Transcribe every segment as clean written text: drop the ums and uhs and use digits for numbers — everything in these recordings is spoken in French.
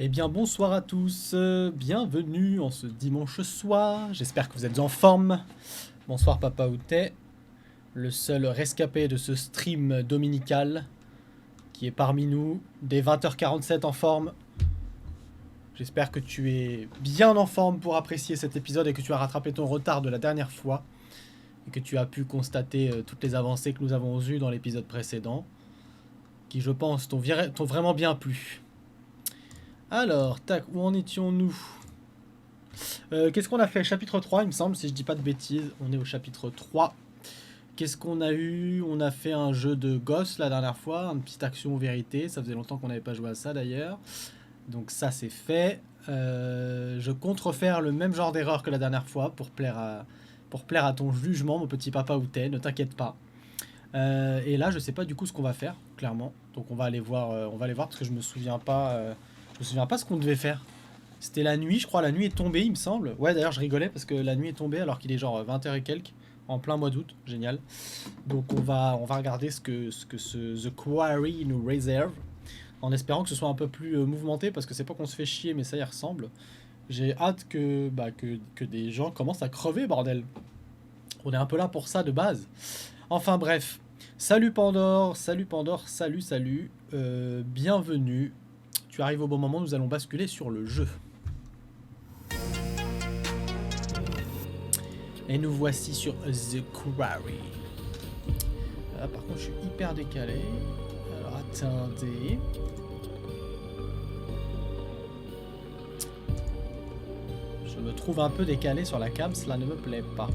Eh bien bonsoir à tous, bienvenue en ce dimanche soir, j'espère que vous êtes en forme. Bonsoir Papa Outé, le seul rescapé de ce stream dominical qui est parmi nous, dès 20h47 en forme. J'espère que tu es bien en forme pour apprécier cet épisode et que tu as rattrapé ton retard de la dernière fois et que tu as pu constater toutes les avancées que nous avons eues dans l'épisode précédent, qui je pense t'ont vraiment bien plu. Alors, tac, où en étions-nous? Qu'est-ce qu'on a fait? Chapitre 3, il me semble, si je dis pas de bêtises. On est au chapitre 3. Qu'est-ce qu'on a eu? On a fait un jeu de gosse la dernière fois, une petite action vérité. Ça faisait longtemps qu'on n'avait pas joué à ça d'ailleurs. Donc ça c'est fait. Je compte refaire le même genre d'erreur que la dernière fois pour plaire à ton jugement, mon petit papa Outé, ne t'inquiète pas. Et là je sais pas du coup ce qu'on va faire, clairement. Donc on va aller voir parce que je me souviens pas ce qu'on devait faire. C'était la nuit, je crois, la nuit est tombée, il me semble. Ouais, d'ailleurs, je rigolais parce que la nuit est tombée alors qu'il est genre 20h et quelques, en plein mois d'août, génial. Donc on va regarder ce que The Quarry nous réserve, en espérant que ce soit un peu plus mouvementé, parce que c'est pas qu'on se fait chier, mais ça y ressemble. J'ai hâte que des gens commencent à crever, bordel. On est un peu là pour ça de base. Enfin bref, salut Pandore, salut. Bienvenue. Tu arrives au bon moment, nous allons basculer sur le jeu. Et nous voici sur The Quarry. Là, par contre, je suis hyper décalé. Alors, attendez. Je me trouve un peu décalé sur la cam, cela ne me plaît pas.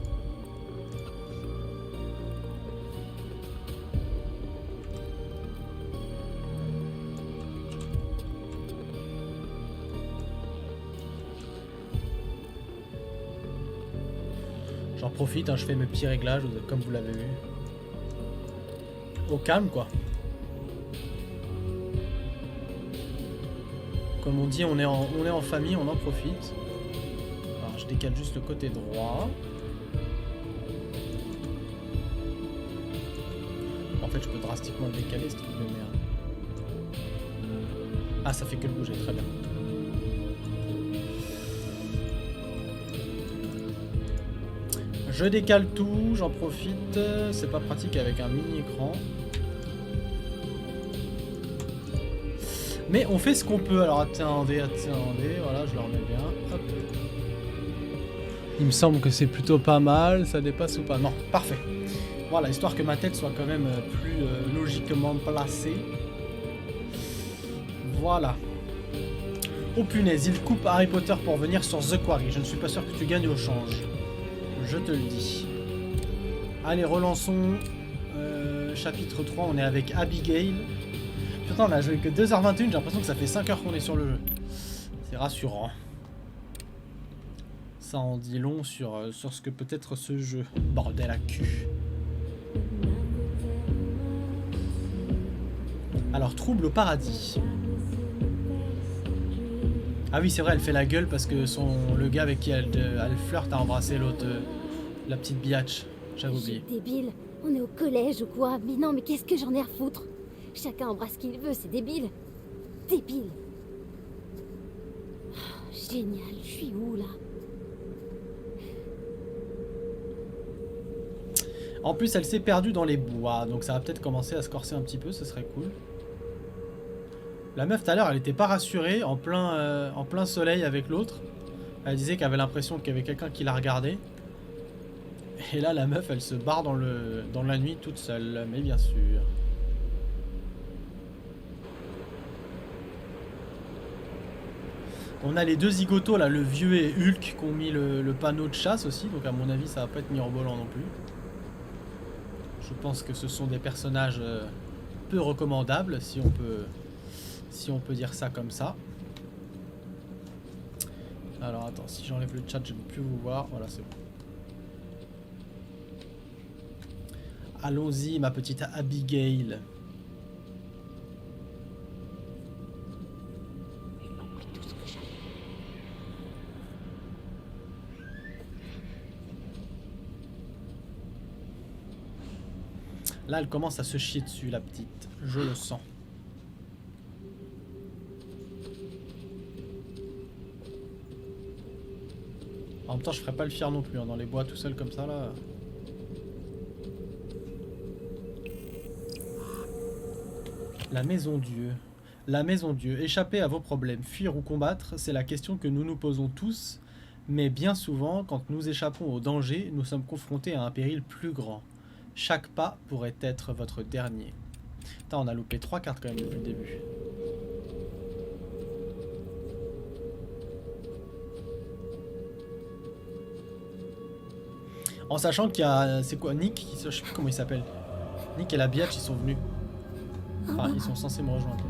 J'en profite, hein, je fais mes petits réglages, comme vous l'avez vu. Au calme, quoi. Comme on dit, on est en famille, on en profite. Alors, je décale juste le côté droit. En fait, je peux drastiquement le décaler, ce truc de merde. Ah, ça fait que le bouger, très bien. Je décale tout, j'en profite. C'est pas pratique avec un mini écran. Mais on fait ce qu'on peut. Alors attendez, voilà, je le remets bien. Hop. Il me semble que c'est plutôt pas mal, ça dépasse ou pas? Non, parfait. Voilà, histoire que ma tête soit quand même plus logiquement placée. Voilà. Oh punaise, il coupe Harry Potter pour venir sur The Quarry. Je ne suis pas sûr que tu gagnes au change. Je te le dis. Allez, relançons. Chapitre 3, on est avec Abigail. Putain, on a joué que 2h21, j'ai l'impression que ça fait 5 heures qu'on est sur le jeu. C'est rassurant. Ça en dit long sur ce que peut être ce jeu. Bordel à cul. Alors, trouble au paradis. Ah oui, c'est vrai, elle fait la gueule parce que le gars avec qui elle flirte a embrassé l'autre, la petite biatch. J'avais oublié. Débile, on est au collège ou quoi? Mais non, mais qu'est-ce que j'en ai à foutre? Chacun embrasse qui il veut, c'est débile. Débile. Oh, génial, je suis où là? En plus, elle s'est perdue dans les bois, donc ça va peut-être commencer à se corser un petit peu, ce serait cool. La meuf tout à l'heure, elle était pas rassurée, en plein soleil avec l'autre. Elle disait qu'elle avait l'impression qu'il y avait quelqu'un qui la regardait. Et là, la meuf, elle se barre dans la nuit toute seule, mais bien sûr. On a les deux zigotos là, le vieux et Hulk, qui ont mis le panneau de chasse aussi, donc à mon avis ça va pas être mirobolant non plus. Je pense que ce sont des personnages peu recommandables, si on peut dire ça comme ça. Alors attends, si j'enlève le chat, je ne peux plus vous voir. Voilà, c'est bon. Allons-y, ma petite Abigail. Là, elle commence à se chier dessus, la petite. Je le sens. En même temps, je ferais pas le fier non plus, hein, dans les bois tout seul comme ça là. La maison Dieu. La maison Dieu. Échapper à vos problèmes, fuir ou combattre, c'est la question que nous nous posons tous. Mais bien souvent, quand nous échappons au danger, nous sommes confrontés à un péril plus grand. Chaque pas pourrait être votre dernier. Putain, on a loupé 3 cartes quand même depuis le début. En sachant qu'il y a... C'est quoi, Nick? Je sais plus comment il s'appelle. Nick et la biatch, ils sont venus. Enfin, ils sont censés me rejoindre.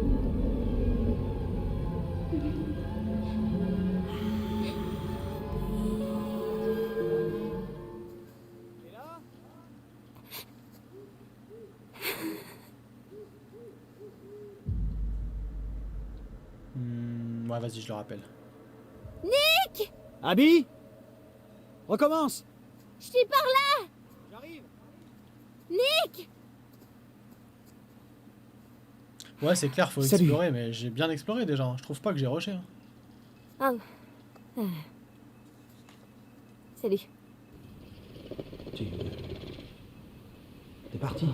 Ouais, vas-y, je le rappelle. Nick! Abby? Recommence! Je suis par là! J'arrive! Nick! Ouais, c'est clair, faut Salut. explorer, mais j'ai bien exploré déjà. Hein. Je trouve pas que j'ai rushé. Hein. Oh. Salut. T'es parti?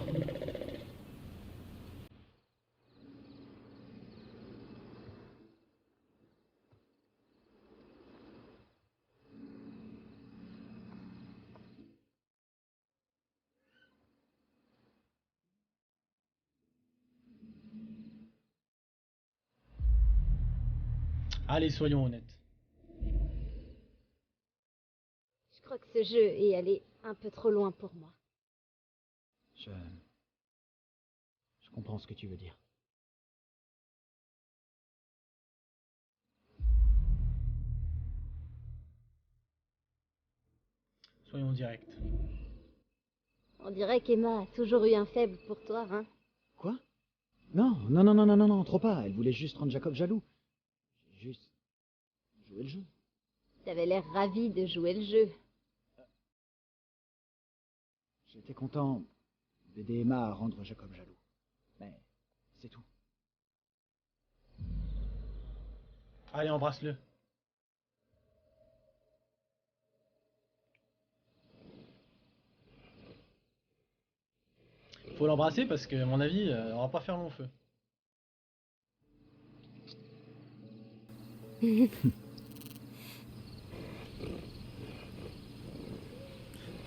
Allez, soyons honnêtes. Je crois que ce jeu est allé un peu trop loin pour moi. Je comprends ce que tu veux dire. Soyons directs. On dirait qu'Emma a toujours eu un faible pour toi, hein? Quoi? Non, trop pas. Elle voulait juste rendre Jacob jaloux. Juste jouer le jeu. T'avais l'air ravi de jouer le jeu. J'étais content d'aider Emma à rendre Jacob jaloux. Mais c'est tout. Allez, embrasse-le. Faut l'embrasser parce que, à mon avis, on va pas faire long feu.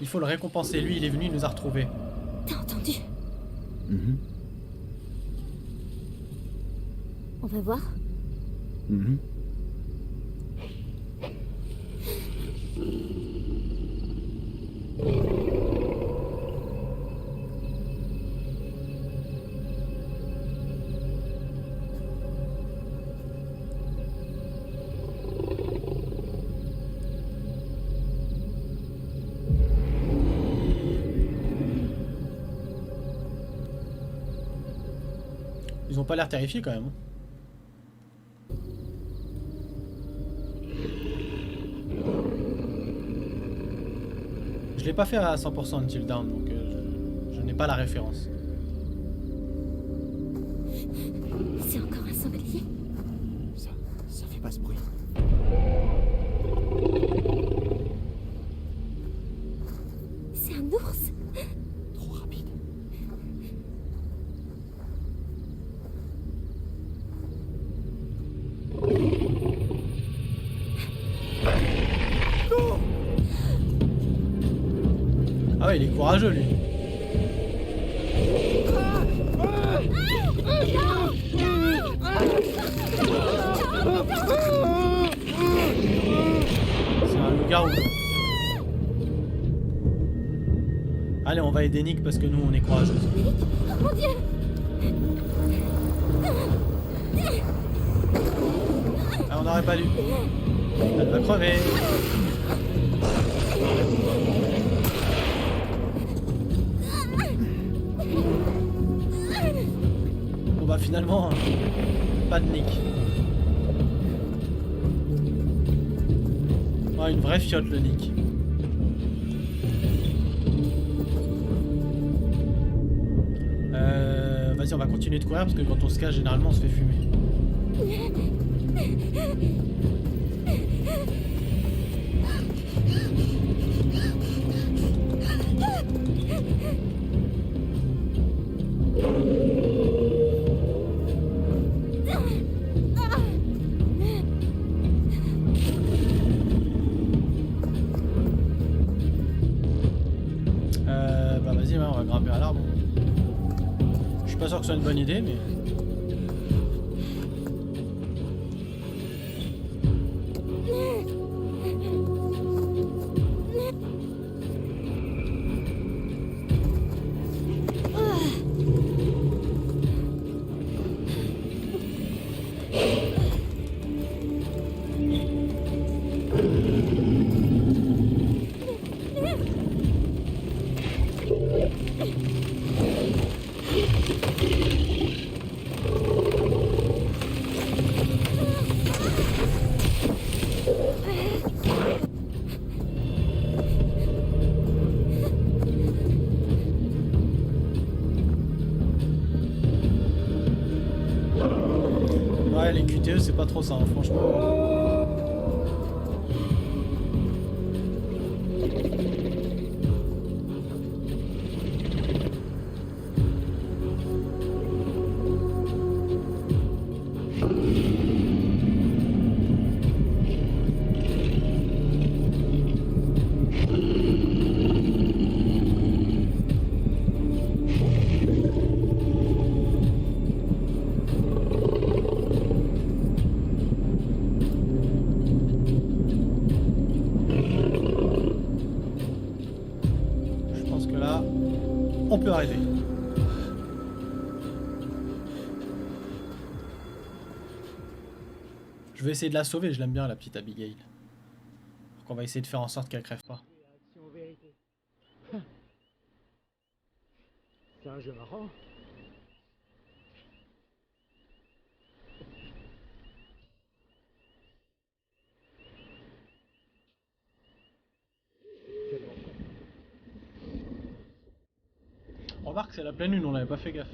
Il faut le récompenser. Lui, il est venu, il nous a retrouvés. T'as entendu? Mhm. On va voir. Mhm. Ils ont pas l'air terrifiés quand même. Je l'ai pas fait à 100% Until Dawn, donc je n'ai pas la référence. C'est encore un sanglier? Ça fait pas ce bruit. C'est un ours? Trop rapide. Ah ouais, il est courageux lui. C'est un loup-garou. Allez, on va aider Nick parce que nous on est courageux. Oh mon Dieu! Ah, on n'aurait pas dû. Elle va crever. Bon bah finalement, pas de Nick. Oh, une vraie fiotte le Nick. Vas-y, on va continuer de courir parce que quand on se cache, généralement on se fait fumer. sûr que ce soit une bonne idée, mais... Ouais, les QTE, c'est pas trop ça, hein, franchement. Je pense que là, on peut arriver. Je vais essayer de la sauver, je l'aime bien la petite Abigail. Donc on va essayer de faire en sorte qu'elle crève pas. C'est un jeu marrant. Remarque, c'est la pleine lune, on n'avait pas fait gaffe.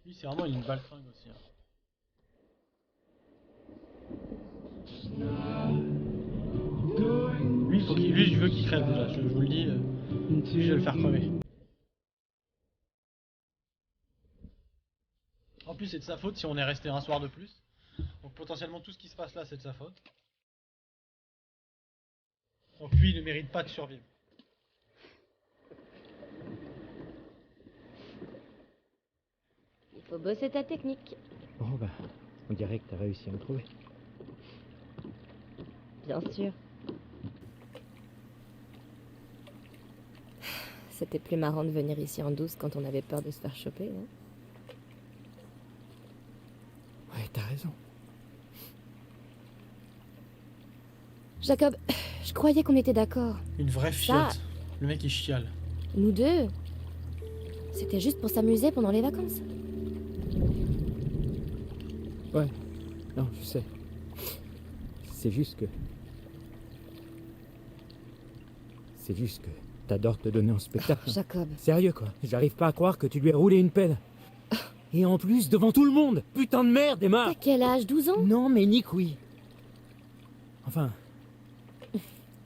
Lui, c'est vraiment une baltringue aussi. Hein. Lui, je veux qu'il crève déjà, je vous le dis. Lui, je vais le faire crever. En plus, c'est de sa faute si on est resté un soir de plus. Donc potentiellement, tout ce qui se passe là, c'est de sa faute. Donc lui, il ne mérite pas de survivre. Il faut bosser ta technique. Bon bah, on dirait que t'as réussi à me trouver. Bien sûr. C'était plus marrant de venir ici en douce quand on avait peur de se faire choper, hein. Ouais, t'as raison. Jacob, je croyais qu'on était d'accord. Une vraie fiotte. Le mec, il chiale. Nous deux. C'était juste pour s'amuser pendant les vacances. Ouais, non, je sais. C'est juste que... t'adores te donner en spectacle. Jacob. Sérieux quoi, j'arrive pas à croire que tu lui aies roulé une pelle. Et en plus, devant tout le monde. Putain de merde, Emma. T'as quel âge, 12 ans? Non, mais Nick, oui. Enfin...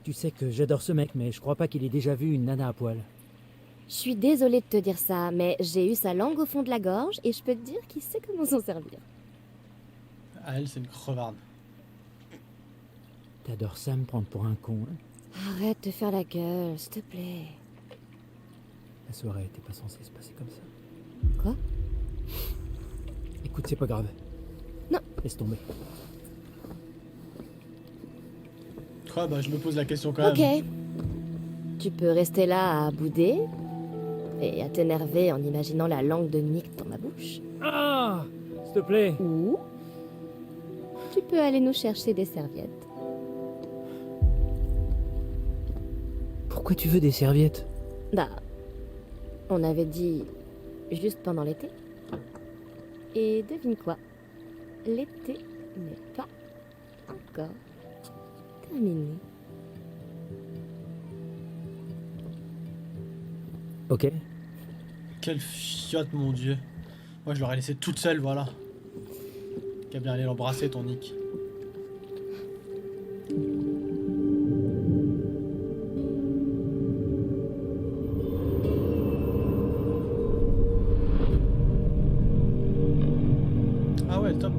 Tu sais que j'adore ce mec, mais je crois pas qu'il ait déjà vu une nana à poil. Je suis désolée de te dire ça, mais j'ai eu sa langue au fond de la gorge et je peux te dire qu'il sait comment s'en servir. Ah, elle, c'est une crevarde. T'adores ça me prendre pour un con, hein. Arrête de faire la gueule, s'il te plaît. La soirée était pas censée se passer comme ça. Quoi? Écoute, c'est pas grave. Non. Laisse tomber. Quoi, bah je me pose la question quand Ok. même. Tu peux rester là à bouder et à t'énerver en imaginant la langue de Nick dans ma bouche. Ah, s'il te plaît. Ou tu peux aller nous chercher des serviettes. Pourquoi tu veux des serviettes? Bah, on avait dit juste pendant l'été. Et devine quoi? L'été n'est pas encore terminé. Ok. Quelle fiotte, mon dieu. Moi, je l'aurais laissé toute seule, voilà. Qu'à bien aller l'embrasser, ton Nick. Ah ouais, top.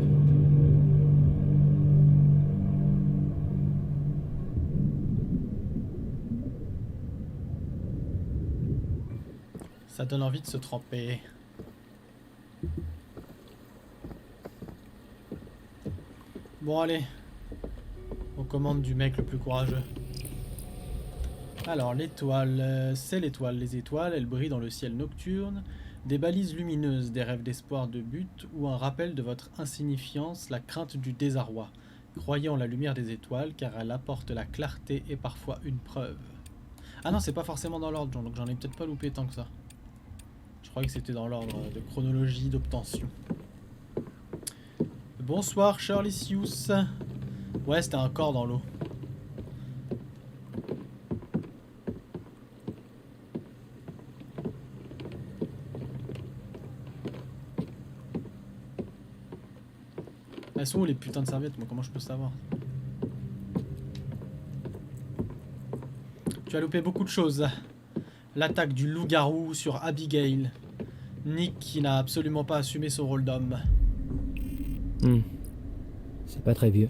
Ça donne envie de se tremper. Bon allez. Aux commandes du mec le plus courageux. Alors l'étoile, c'est l'étoile. Les étoiles, elles brillent dans le ciel nocturne. Des balises lumineuses, des rêves d'espoir de but ou un rappel de votre insignifiance, la crainte du désarroi. Croyez en la lumière des étoiles car elle apporte la clarté et parfois une preuve. Ah non, c'est pas forcément dans l'ordre, donc j'en ai peut-être pas loupé tant que ça. Je croyais que c'était dans l'ordre de chronologie d'obtention. Bonsoir Shirley Sius. Ouais, c'était un corps dans l'eau. Elles sont où les putains de serviettes? Moi, comment je peux savoir? Tu as loupé beaucoup de choses. L'attaque du loup-garou sur Abigail. Nick qui n'a absolument pas assumé son rôle d'homme. C'est pas très vieux.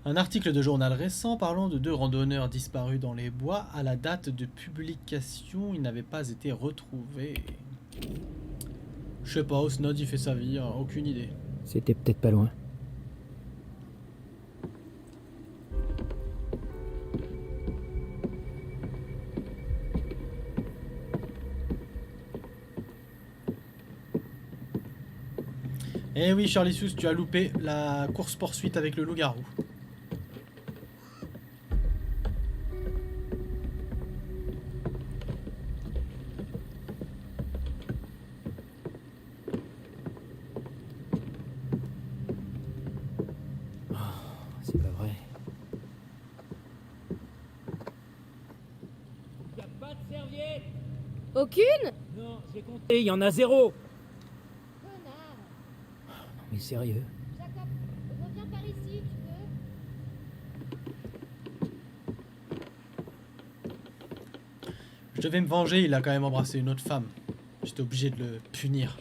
Un article de journal récent parlant de 2 randonneurs disparus dans les bois. À la date de publication, ils n'avaient pas été retrouvés. Je sais pas, Osnod il fait sa vie, hein, aucune idée. C'était peut-être pas loin. Eh oui, Charlie Sus, tu as loupé la course-poursuite avec le loup-garou. C'est pas vrai. Y a pas de serviette. Aucune? Non, j'ai compté, y en a 0. Connard. Non mais sérieux. Jacob, reviens par ici, tu peux? Je devais me venger, il a quand même embrassé une autre femme. J'étais obligé de le punir.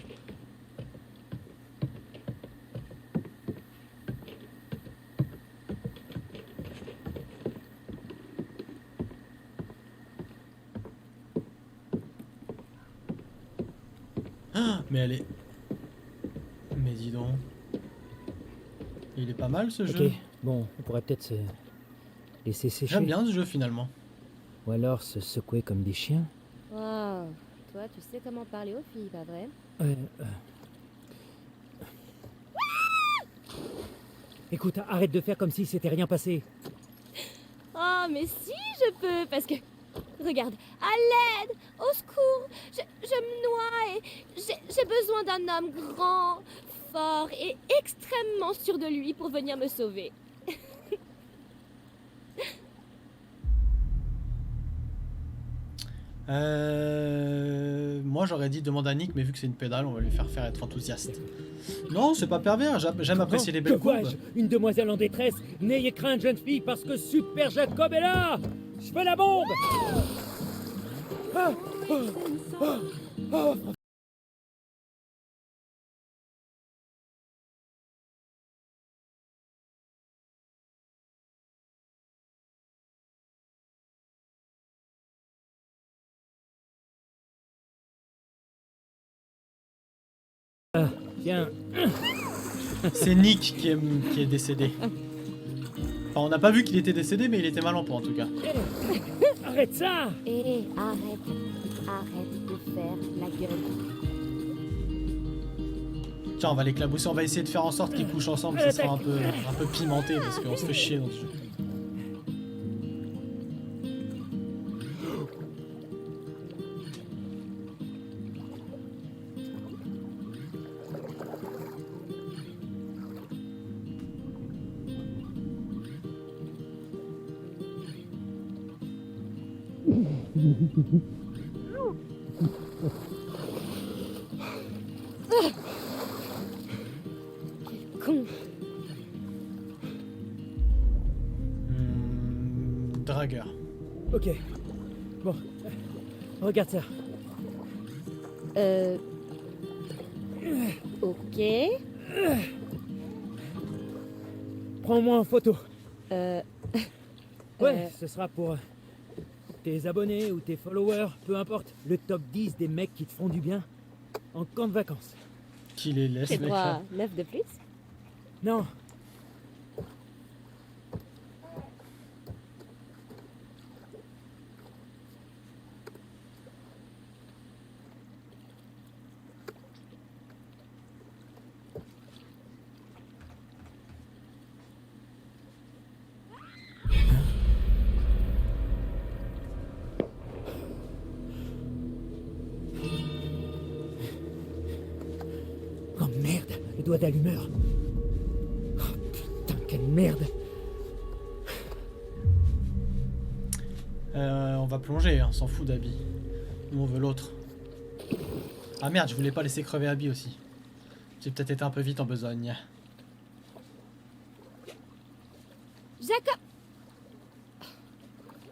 Ah, mais elle est... Mais dis donc. Il est pas mal ce jeu. Ok, bon, on pourrait peut-être se laisser sécher. J'aime bien ce jeu finalement. Ou alors se secouer comme des chiens. Wow. Toi, tu sais comment parler aux filles, pas vrai? Écoute, arrête de faire comme si c'était rien passé. Oh, mais si, je peux, parce que... Regarde, à l'aide, au secours, je me noie et j'ai besoin d'un homme grand, fort et extrêmement sûr de lui pour venir me sauver. Moi j'aurais dit demande à Nick, mais vu que c'est une pédale, on va lui faire être enthousiaste. Non, c'est pas pervers, j'aime apprécier les belles Que courbes. vois-je? Une demoiselle en détresse. N'ayez crainte, jeune fille, parce que Super Jacob est là. Je fais la bombe. Ah, ah, ah, ah. Tiens, C'est Nick qui est décédé. Enfin, on n'a pas vu qu'il était décédé, mais il était mal en point en tout cas. arrête ça. Et arrête de faire la gueule. Tiens, on va l'éclabousser, on va essayer de faire en sorte qu'ils couchent ensemble, ça sera un peu pimenté parce qu'on se fait chier dans ce jeu. Con. Dragueur. Ok. Bon, regarde ça. Ok. Prends-moi en photo. Euh... Ouais, ce sera pour tes abonnés ou tes followers, peu importe. Le top 10 des mecs qui te font du bien en camp de vacances. Qui les laisse, J'ai mec, droit là. à 9 de plus? Non. Oh merde, le doigt d'allumeur. Oh putain, quelle merde. On va plonger, hein, on s'en fout d'Abby. Nous on veut l'autre. Ah merde, je voulais pas laisser crever Abby aussi. J'ai peut-être été un peu vite en besogne. Jacob!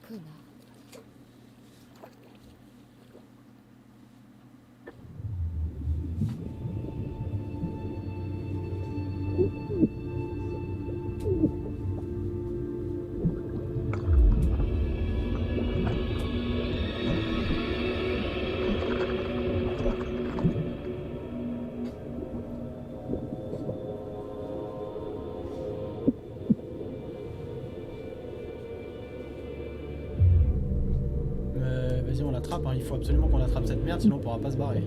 Connard. Vas-y, on l'attrape, hein. Il faut absolument qu'on attrape cette merde, sinon on pourra pas se barrer.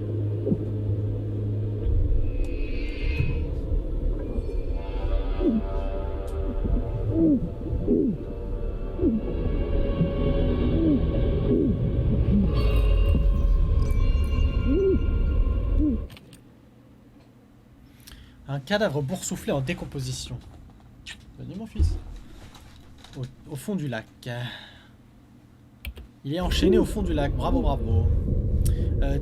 Un cadavre boursouflé en décomposition. Venez mon fils. Au fond du lac. Il est enchaîné au fond du lac. Bravo, bravo.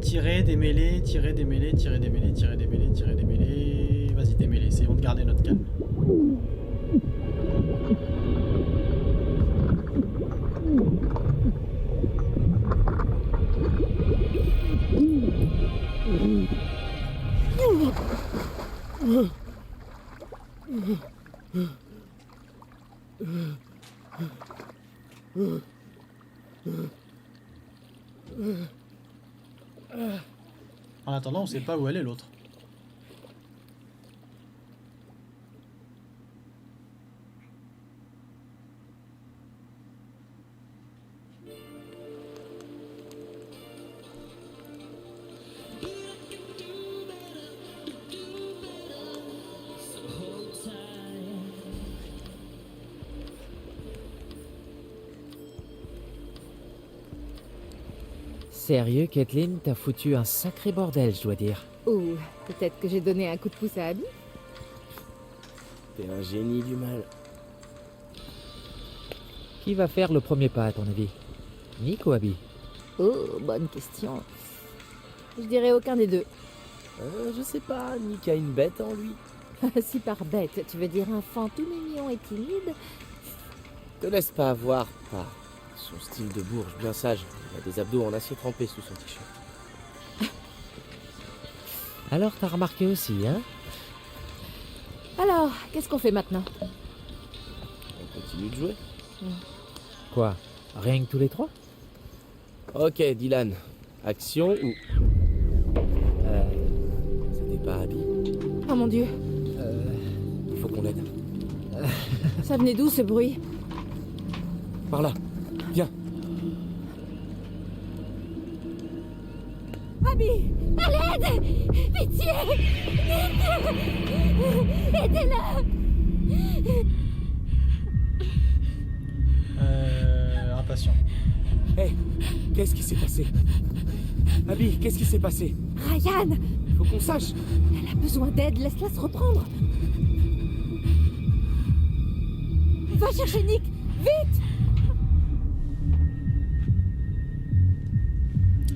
Tirer, démêler, tirer, démêler, tirer, démêler, tirer, démêler, tirer, démêler. Vas-y, démêler. Essayons de garder notre calme. En attendant, on sait pas où elle est l'autre. Sérieux, Kathleen, t'as foutu un sacré bordel, je dois dire. Ou peut-être que j'ai donné un coup de pouce à Abby? T'es un génie du mal. Qui va faire le premier pas, à ton avis? Nick ou Abby? Oh, bonne question. Je dirais aucun des deux. Je sais pas, Nick a une bête en lui. Si par bête, tu veux dire un enfant tout mignon et timide? Te laisse pas avoir par son style de bourge bien sage. Il a des abdos en acier trempé sous son t-shirt. Alors t'as remarqué aussi, hein? Alors, qu'est-ce qu'on fait maintenant? On continue de jouer. Quoi? Rien que tous les trois? Ok, Dylan. Action ou... C'était pas Abby. Oh mon Dieu, Il faut qu'on l'aide. ça venait d'où ce bruit? Par là. Viens. Abby! À l'aide! Pitié! Aidez-le! Impatient. Hé, qu'est-ce qui s'est passé? Abby, qu'est-ce qui s'est passé? Ryan! Il faut qu'on sache. Elle a besoin d'aide, laisse-la se reprendre! Va chercher Nick! Vite!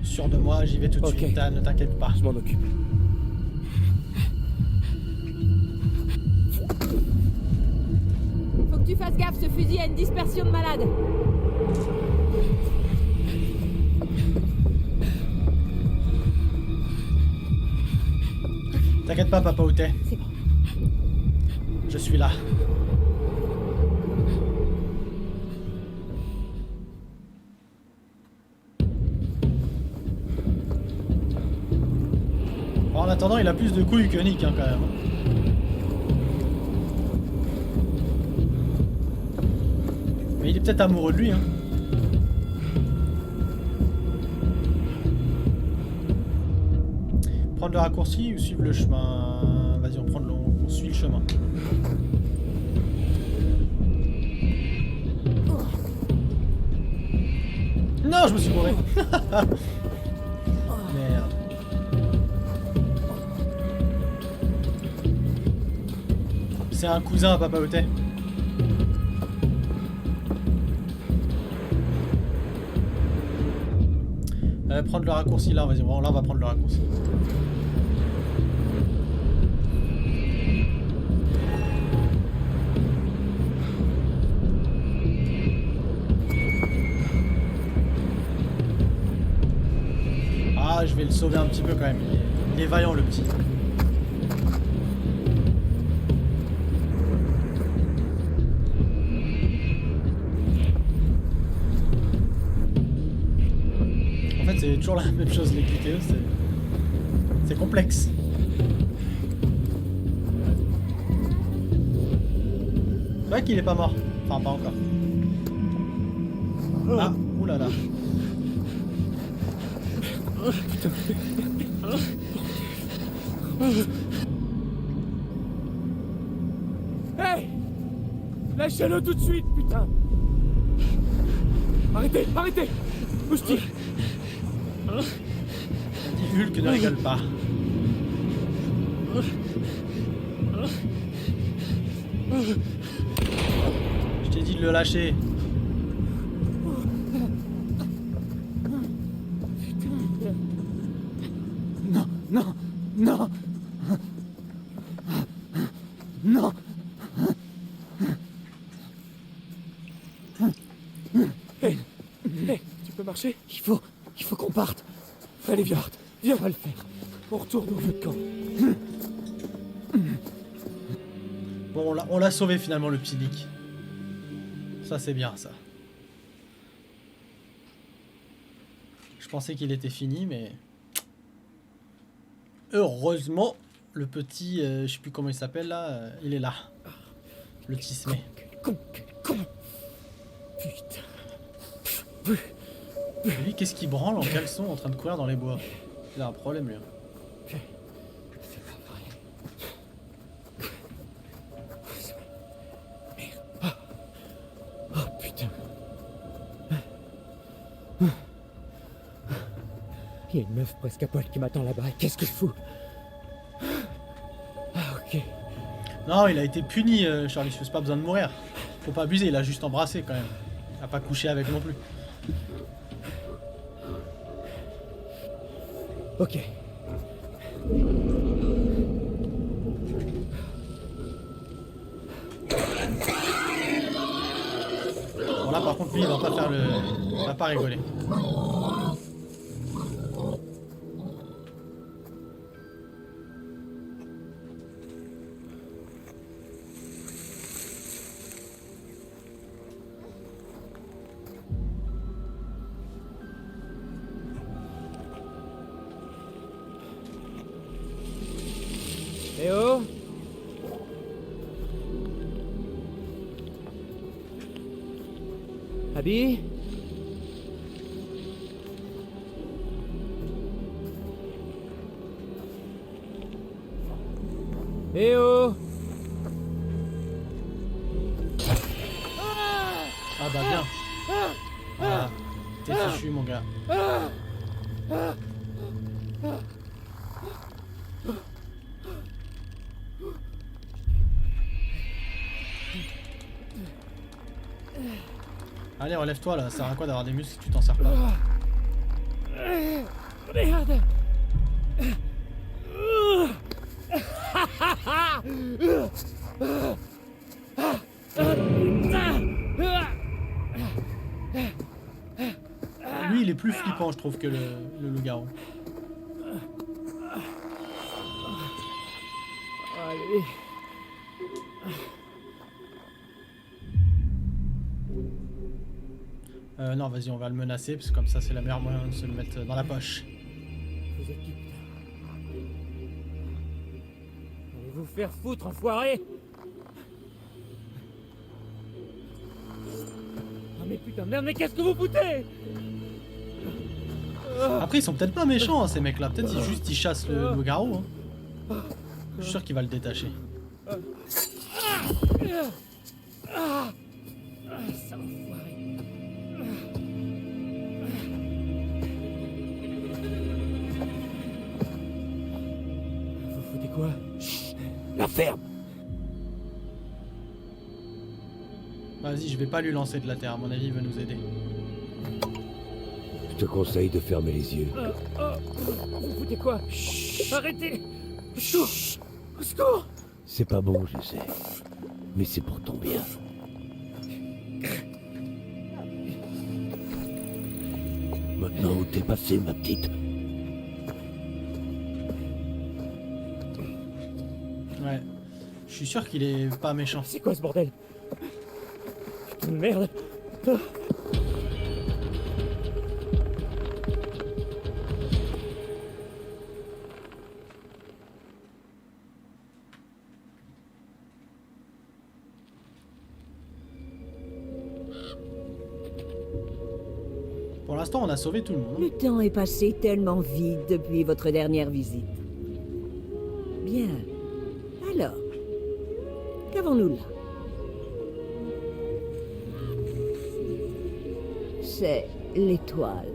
Sûr de moi, j'y vais tout de Ok. suite, ne t'inquiète pas. Je m'en occupe. Faut que tu fasses gaffe, ce fusil a une dispersion de malades! T'inquiète pas, Papa Outé. C'est bon. Je suis là. Bon, en attendant, il a plus de couilles que Nick, hein, quand même. Mais il est peut-être amoureux de lui, hein. Prendre le raccourci ou suivre le chemin? Vas-y, on suit le chemin. Non, je me suis bourré. Merde. C'est un cousin à Papa Outé. Prendre le raccourci là, vas-y, là on va prendre le raccourci. Ah, je vais le sauver un petit peu quand même, il est vaillant le petit. C'est toujours la même chose les cliquets, c'est complexe. C'est vrai qu'il est pas mort. Enfin, pas encore. Ah, oulala. Putain. Hey! Lâchez-le tout de suite, putain! Arrêtez, arrêtez! Bouge-t-il! Dit Hulk ne rigole pas. Je t'ai dit de le lâcher. Non, non, non. Non. Hey, tu peux marcher? Il faut qu'on parte. Allez, viens, viens, on va le faire. On retourne au vieux camp. Bon, on l'a sauvé finalement le petit Nick. Ça c'est bien ça. Je pensais qu'il était fini mais... Heureusement, le petit... je sais plus comment il s'appelle là, il est là. Le Tismé. Con. Putain. Et lui, qu'est-ce qu'il branle en caleçon en train de courir dans les bois? Il a un problème lui. C'est pas vrai. Merde. Oh putain. Il y a une meuf presque à poil qui m'attend là-bas. Qu'est-ce qu'il fout? Ah ok. Non, il a été puni, Charlie, c'est pas besoin de mourir. Faut pas abuser, il a juste embrassé quand même. Il a pas couché avec non plus. Ok. Bon là par contre lui il va pas faire le... Il va pas rigoler. Eh oh! Abby? Eh oh! Ah bah bien. Voilà. T'es fichu mon gars. Allez, relève-toi là, ça sert à quoi d'avoir des muscles si tu t'en sers pas? Merde! Lui, il est plus flippant, je trouve, que le loup-garou. Non, vas-y, on va le menacer, parce que comme ça, c'est la meilleure moyen de se le mettre dans la poche. Vous êtes qui, putain? Allez vous faire foutre, enfoiré! Oh mais putain de merde, mais qu'est-ce que vous foutez? Après, ils sont peut-être pas méchants, hein, ces mecs-là. Peut-être ils chassent le loup-garou. Hein. Je suis sûr qu'il va le détacher. Ça enfoiré. Vous foutez quoi? Chut, la ferme. Vas-y, je vais pas lui lancer de la terre. À mon avis, il veut nous aider. Je te conseille de fermer les yeux. Vous foutez quoi? Chut, arrêtez. Au secours. Au secours. C'est pas bon, je sais. Mais c'est pour ton bien. Maintenant où t'es passé, ma petite? Ouais. Je suis sûr qu'il est pas méchant. C'est quoi ce bordel? Putain de merde. Ah. Pour l'instant, on a sauvé tout le monde. Le temps est passé tellement vite depuis votre dernière visite. Bien. Alors, qu'avons-nous là? C'est l'étoile.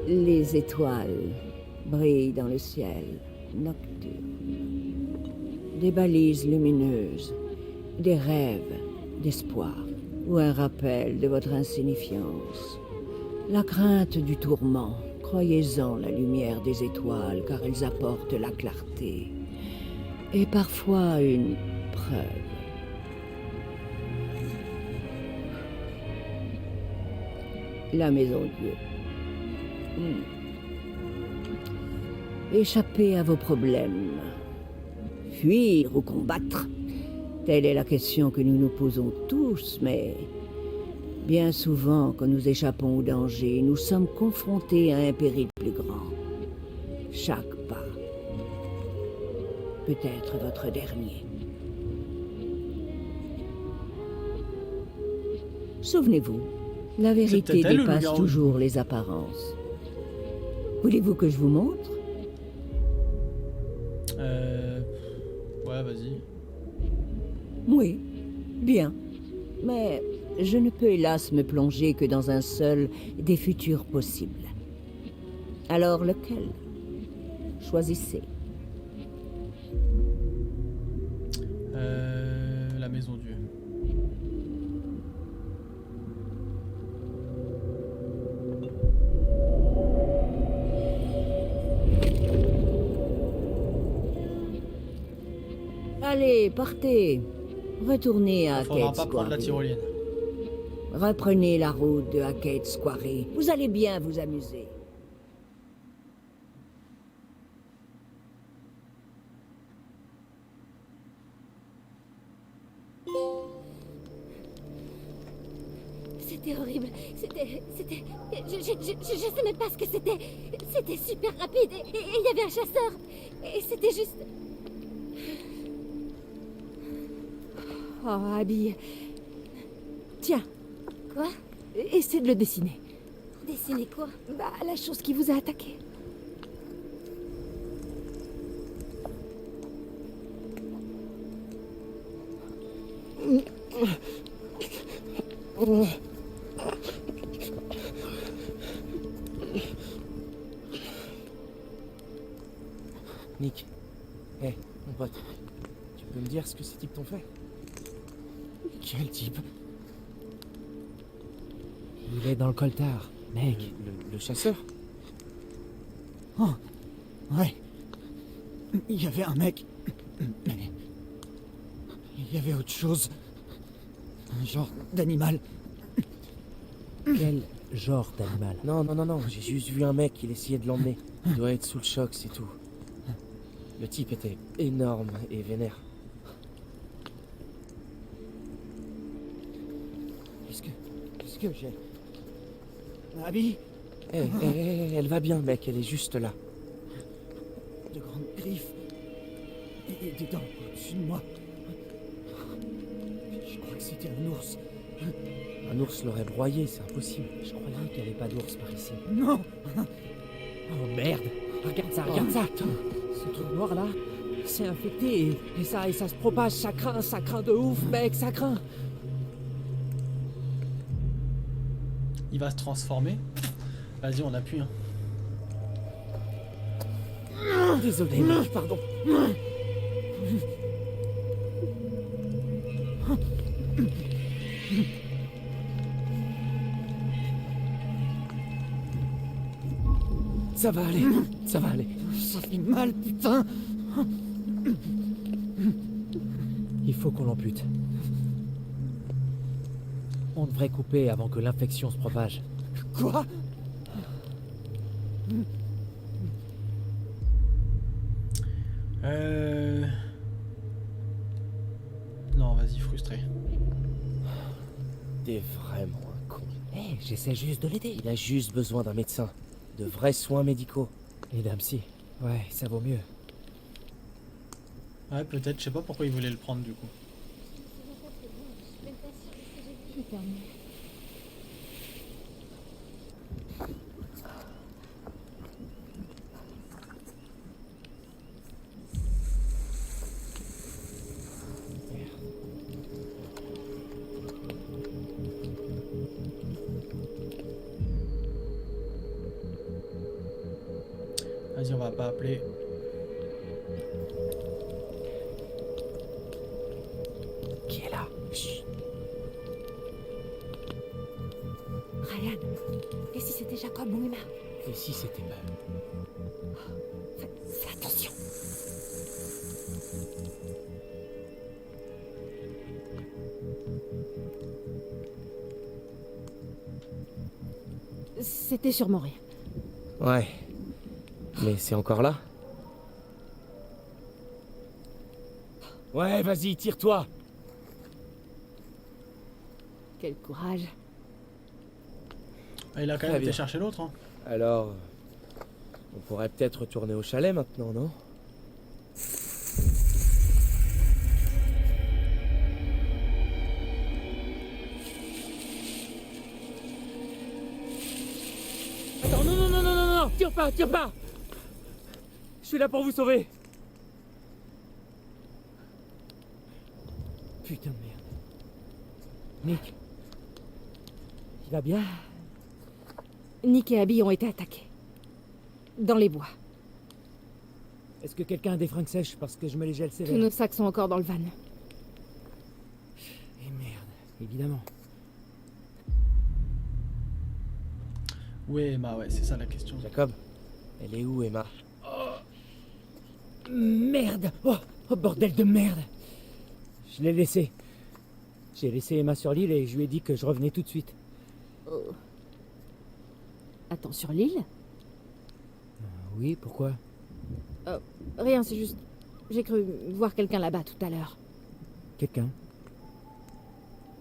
Les étoiles brillent dans le ciel nocturne. Des balises lumineuses, des rêves d'espoir. Ou un rappel de votre insignifiance. La crainte du tourment, croyez-en la lumière des étoiles, car elles apportent la clarté. Et parfois une preuve. La maison Dieu. Échapper à vos problèmes. Fuir ou combattre. Telle est la question que nous nous posons tous, mais bien souvent, quand nous échappons au danger, nous sommes confrontés à un péril plus grand. Chaque pas peut être votre dernier. Souvenez-vous, la vérité peut-être elle, le dépasse loup-garou. toujours les apparences. Voulez-vous que je vous montre? Ouais, vas-y. Oui, bien. Mais je ne peux hélas me plonger que dans un seul des futurs possibles. Alors lequel? Choisissez. La maison Dieu. Allez, partez. Retournez à Faudra Hackett pas prendre la Square. tyrolienne. Reprenez la route de Hackett Square. Vous allez bien vous amuser. C'était horrible. C'était... Je sais même pas ce que c'était. C'était super rapide et il y avait un chasseur. Et c'était juste... Oh, Abby. Tiens, Quoi? essaie de le dessiner. Dessiner quoi? Bah, la chose qui vous a attaqué. Nick. Hé, mon pote. Tu peux me dire ce que ces types t'ont fait? Quel type? Il est dans le coltard, mec. Le chasseur? Oh, ouais. Il y avait un mec. Mais. Il y avait autre chose. Un genre d'animal. Quel genre d'animal? Non, j'ai juste vu un mec, il essayait de l'emmener. Il doit être sous le choc, c'est tout. Le type était énorme et vénère. Qu'est-ce que j'ai... Abby, Elle va bien, mec, elle est juste là. de grandes griffes. Et des dents au-dessus de moi. Je crois que c'était un ours. Un ours l'aurait broyé, c'est impossible. Je croyais qu'il n'y avait pas d'ours par ici. Non. Oh merde! Regarde ça, regarde ça! Ce truc noir là, c'est infecté et ça se propage, ça craint de ouf, mec, ça craint! Il va se transformer. Vas-y, on appuie. Hein. Désolé, mec, pardon. Ça va aller, ça va aller. Ça fait mal, putain. Il faut qu'on l'ampute. On devrait couper avant que l'infection se propage. Quoi? Non, vas-y, frustré. T'es vraiment un con. Hé, j'essaie juste de l'aider. Il a juste besoin d'un médecin. De vrais soins médicaux. Et d'un psy. Ouais, ça vaut mieux. Ouais, peut-être, je sais pas pourquoi il voulait le prendre du coup. Putain. Vas-y, on va pas appeler. Qui est là? Chut. Ryan, et si c'était Jacob ou Emma? Et si c'était mal? Fais attention. C'était sûrement rien. Ouais. Mais c'est encore là? Ouais, vas-y, tire-toi! Quel courage. Ah, il a quand Très même été bien. chercher l'autre. Hein. Alors... On pourrait peut-être retourner au chalet maintenant, non? Attends, non, tire pas! Je suis là pour vous sauver! Putain de merde. Nick. Il va bien? Nick et Abby ont été attaqués. Dans les bois. Est-ce que quelqu'un a des fringues sèches parce que je me les gèle Tous sévère? nos sacs sont encore dans le van. Et merde, évidemment. Où est Emma? Ouais, c'est ça la question. Jacob? Elle est où, Emma? Merde! Oh bordel de merde! Je l'ai laissé. J'ai laissé Emma sur l'île et je lui ai dit que je revenais tout de suite. Attends, sur l'île? Oui, pourquoi? Rien, c'est juste... J'ai cru voir quelqu'un là-bas tout à l'heure. Quelqu'un?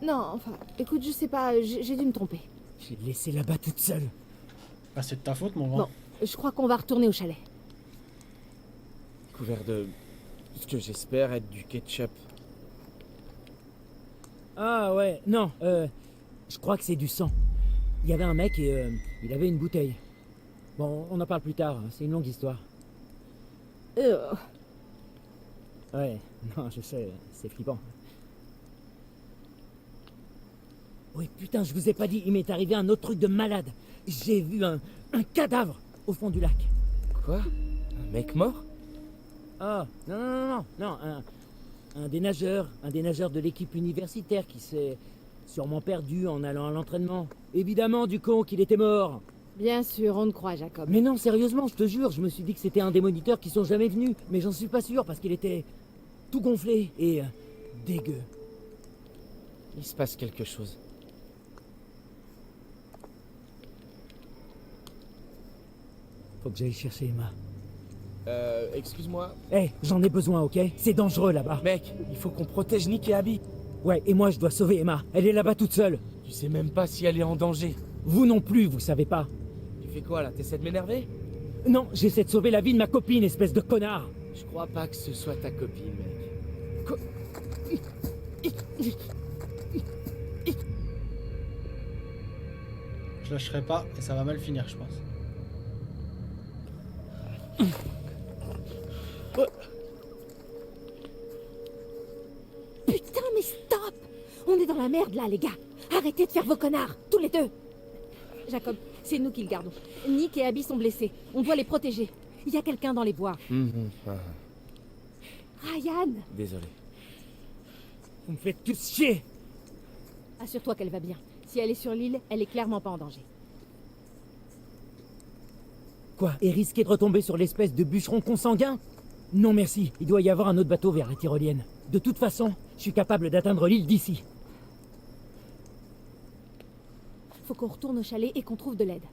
Non, enfin, écoute, je sais pas, j'ai dû me tromper. Je l'ai laissé là-bas toute seule. Bah, c'est de ta faute, mon grand. Bon, je crois qu'on va retourner au chalet. Couvert de... ce que j'espère être du ketchup. Ah ouais, non, je crois que c'est du sang. Il y avait un mec et il avait une bouteille. Bon, on en parle plus tard, hein, c'est une longue histoire. Ouais, non, je sais, c'est flippant. Oui, putain, je vous ai pas dit, il m'est arrivé un autre truc de malade. J'ai vu un cadavre au fond du lac. Quoi? Un mec mort? Ah, non, un des nageurs de l'équipe universitaire qui s'est sûrement perdu en allant à l'entraînement. Évidemment, du con qu'il était mort. Bien sûr, on te croit, Jacob. Mais non, sérieusement, je te jure, je me suis dit que c'était un des moniteurs qui sont jamais venus. Mais j'en suis pas sûr parce qu'il était tout gonflé et dégueu. Il se passe quelque chose. Faut que j'aille chercher Emma. Excuse-moi. Eh, j'en ai besoin, ok? C'est dangereux là-bas. Mec, il faut qu'on protège Nick et Abby. Ouais, et moi je dois sauver Emma. Elle est là-bas toute seule. Tu sais même pas si elle est en danger. Vous non plus, vous savez pas. Tu fais quoi là? T'essaies de m'énerver? Non, j'essaie de sauver la vie de ma copine, espèce de connard. Je crois pas que ce soit ta copine, mec. Je lâcherai pas et ça va mal finir, je pense. Putain, mais stop! On est dans la merde là, les gars. Arrêtez de faire vos connards, tous les deux. Jacob, c'est nous qui le gardons. Nick et Abby sont blessés. On doit les protéger. Il y a quelqu'un dans les bois. Ryan! Désolé. Vous me faites tous chier. Assure-toi qu'elle va bien. Si elle est sur l'île, elle est clairement pas en danger. Quoi? Et risquer de retomber sur l'espèce de bûcheron consanguin? Non merci, il doit y avoir un autre bateau vers la tyrolienne. De toute façon, je suis capable d'atteindre l'île d'ici. Faut qu'on retourne au chalet et qu'on trouve de l'aide.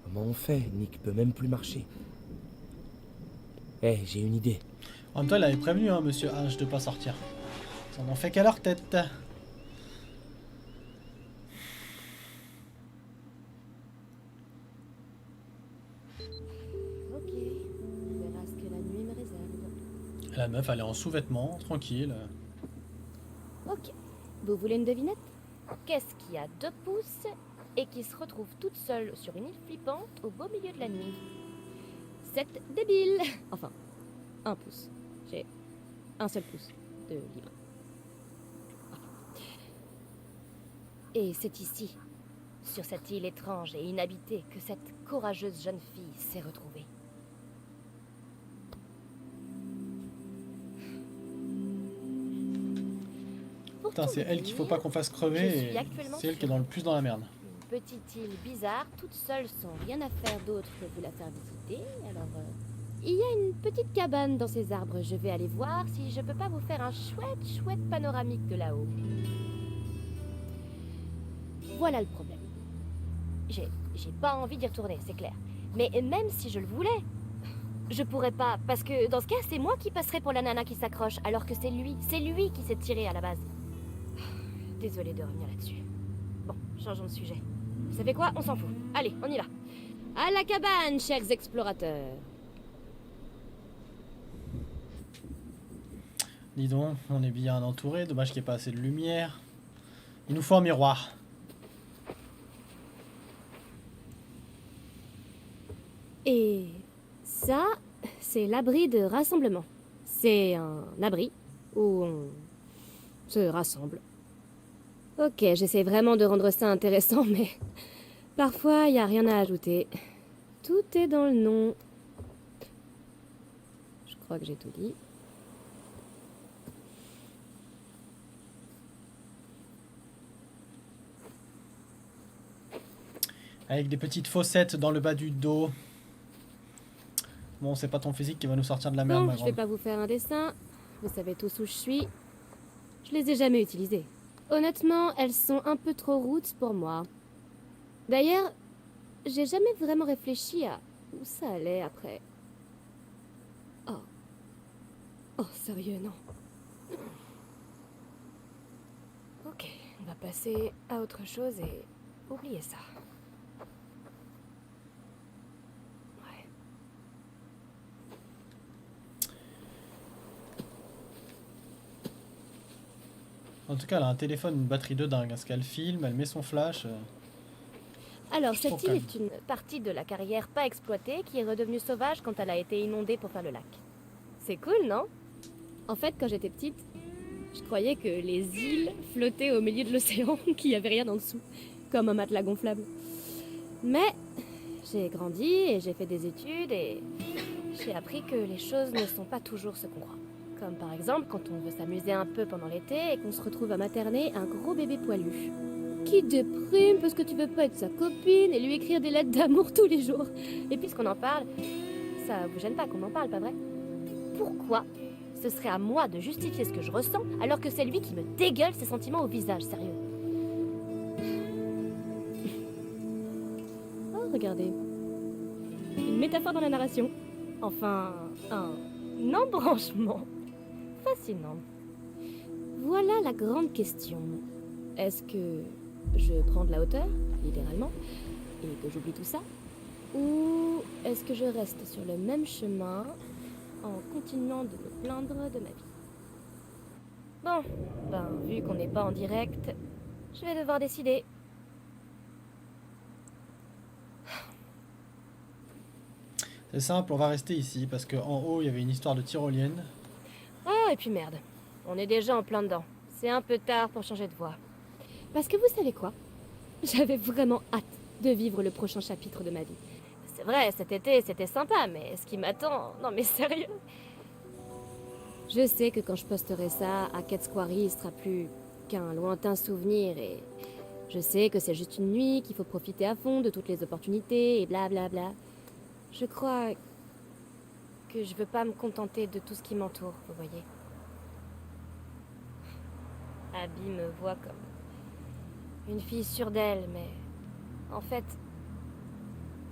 Comment on fait? Nick peut même plus marcher. Eh, j'ai une idée. En même temps, il avait prévenu, hein, monsieur H, de pas sortir. Ça n'en fait qu'à leur tête. Ok, on verra ce que la nuit me réserve. La meuf, elle est en sous-vêtements, tranquille. Ok, vous voulez une devinette? Qu'est-ce qui a 2 pouces et qui se retrouve toute seule sur une île flippante au beau milieu de la nuit? Cette débile. Enfin, 1 pouce. J'ai un seul pouce de libre. Et c'est ici, sur cette île étrange et inhabitée, que cette courageuse jeune fille s'est retrouvée. Pour Putain, tout c'est vous elle qu'il faut dire, pas qu'on fasse je crever suis et actuellement c'est elle qui est sur dans le plus dans la merde. une petite île bizarre, toute seule, sans rien à faire d'autre que vous la faire visiter. Alors, il y a une petite cabane dans ces arbres. Je vais aller voir si je peux pas vous faire un chouette panoramique de là-haut. Voilà le problème. J'ai pas envie d'y retourner, c'est clair. Mais même si je le voulais, je pourrais pas, parce que dans ce cas, c'est moi qui passerai pour la nana qui s'accroche, alors que c'est lui qui s'est tiré à la base. Désolée de revenir là-dessus. Bon, changeons de sujet. Vous savez quoi? On s'en fout. Allez, on y va. À la cabane, chers explorateurs. Dis donc, on est bien entouré, dommage qu'il n'y ait pas assez de lumière. Il nous faut un miroir. Et ça, c'est l'abri de rassemblement. C'est un abri où on se rassemble. Ok, j'essaie vraiment de rendre ça intéressant, mais parfois, il n'y a rien à ajouter. Tout est dans le nom. Je crois que j'ai tout dit. Avec des petites fossettes dans le bas du dos. Bon, c'est pas ton physique qui va nous sortir de la merde, Bon, ma je vais grande. pas vous faire un dessin. Vous savez tous où je suis. Je les ai jamais utilisées. Honnêtement, elles sont un peu trop roots pour moi. D'ailleurs, j'ai jamais vraiment réfléchi à où ça allait après. Oh. Oh, sérieux, non. Ok, on va passer à autre chose et oublier ça. Ouais. En tout cas, elle a un téléphone, une batterie de dingue. Parce qu'elle filme, elle met son flash. Alors, Je cette trouve île quand est une partie de la carrière pas exploitée qui est redevenue sauvage quand elle a été inondée pour faire le lac. C'est cool, non? En fait, quand j'étais petite, je croyais que les îles flottaient au milieu de l'océan, qu'il n'y avait rien en dessous, comme un matelas gonflable. Mais j'ai grandi et j'ai fait des études et j'ai appris que les choses ne sont pas toujours ce qu'on croit. Comme par exemple quand on veut s'amuser un peu pendant l'été et qu'on se retrouve à materner un gros bébé poilu. Qui déprime parce que tu veux pas être sa copine et lui écrire des lettres d'amour tous les jours. Et puisqu'on en parle, ça vous gêne pas qu'on en parle, pas vrai? Pourquoi ce serait à moi de justifier ce que je ressens alors que c'est lui qui me dégueule ses sentiments au visage, sérieux? Oh, regardez. Une métaphore dans la narration. Enfin, un embranchement fascinant. Voilà la grande question. Est-ce que je prends de la hauteur, littéralement, et que j'oublie tout ça? Ou est-ce que je reste sur le même chemin en continuant de me plaindre de ma vie? Bon, ben, vu qu'on n'est pas en direct, je vais devoir décider. C'est simple, on va rester ici parce qu'en haut il y avait une histoire de tyrolienne. Oh, et puis merde, on est déjà en plein dedans. C'est un peu tard pour changer de voie. Parce que vous savez quoi? J'avais vraiment hâte de vivre le prochain chapitre de ma vie. C'est vrai, cet été c'était sympa, mais ce qui m'attend... Non mais sérieux? Je sais que quand je posterai ça, Hackett Quarry sera plus qu'un lointain souvenir et... Je sais que c'est juste une nuit, qu'il faut profiter à fond de toutes les opportunités et blablabla. Je crois que je veux pas me contenter de tout ce qui m'entoure, vous voyez. Abby me voit comme une fille sûre d'elle, mais en fait,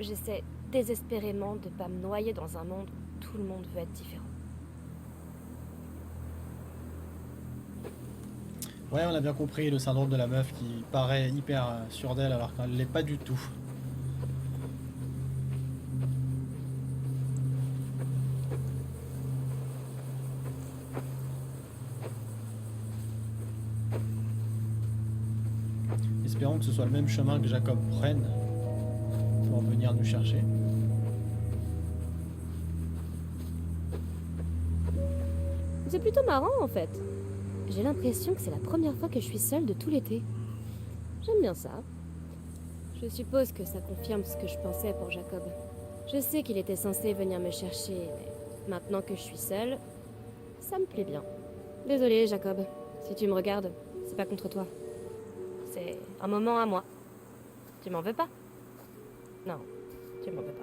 j'essaie désespérément de pas me noyer dans un monde où tout le monde veut être différent. Ouais, on a bien compris le syndrome de la meuf qui paraît hyper sûre d'elle alors qu'elle l'est pas du tout. Espérons que ce soit le même chemin que Jacob prenne pour venir nous chercher. C'est plutôt marrant en fait. J'ai l'impression que c'est la première fois que je suis seule de tout l'été. J'aime bien ça. Je suppose que ça confirme ce que je pensais pour Jacob. Je sais qu'il était censé venir me chercher, mais maintenant que je suis seule, ça me plaît bien. Désolée, Jacob. Si tu me regardes, c'est pas contre toi. C'est un moment à moi. Tu m'en veux pas? Non, tu m'en veux pas.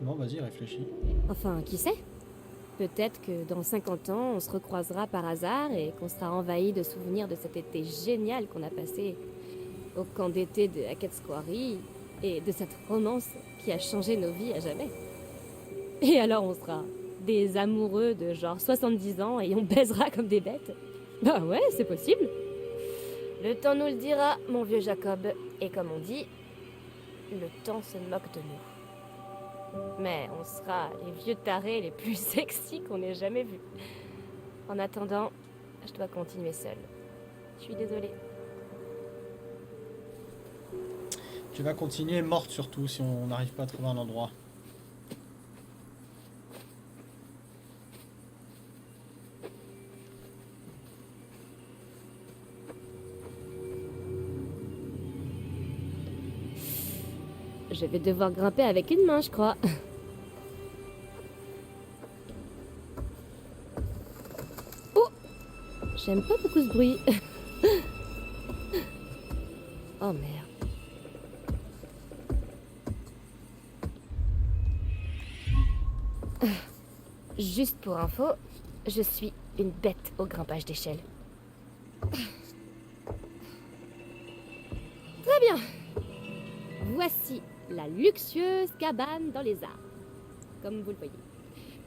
Bon, vas-y, réfléchis. Enfin, qui sait? Peut-être que dans 50 ans, on se recroisera par hasard et qu'on sera envahi de souvenirs de cet été génial qu'on a passé au camp d'été de Hackett Quarry et de cette romance qui a changé nos vies à jamais. Et alors on sera des amoureux de genre 70 ans et on baisera comme des bêtes. Bah ouais, c'est possible. Le temps nous le dira, mon vieux Jacob. Et comme on dit, le temps se moque de nous. Mais on sera les vieux tarés les plus sexy qu'on ait jamais vus. En attendant, je dois continuer seule. Je suis désolée. Tu vas continuer morte surtout si on n'arrive pas à trouver un endroit. Je vais devoir grimper avec une main, je crois. Oh! J'aime pas beaucoup ce bruit. Oh merde. Juste pour info, je suis une bête au grimpage d'échelle. Très bien. Voici la luxueuse cabane dans les arbres, comme vous le voyez.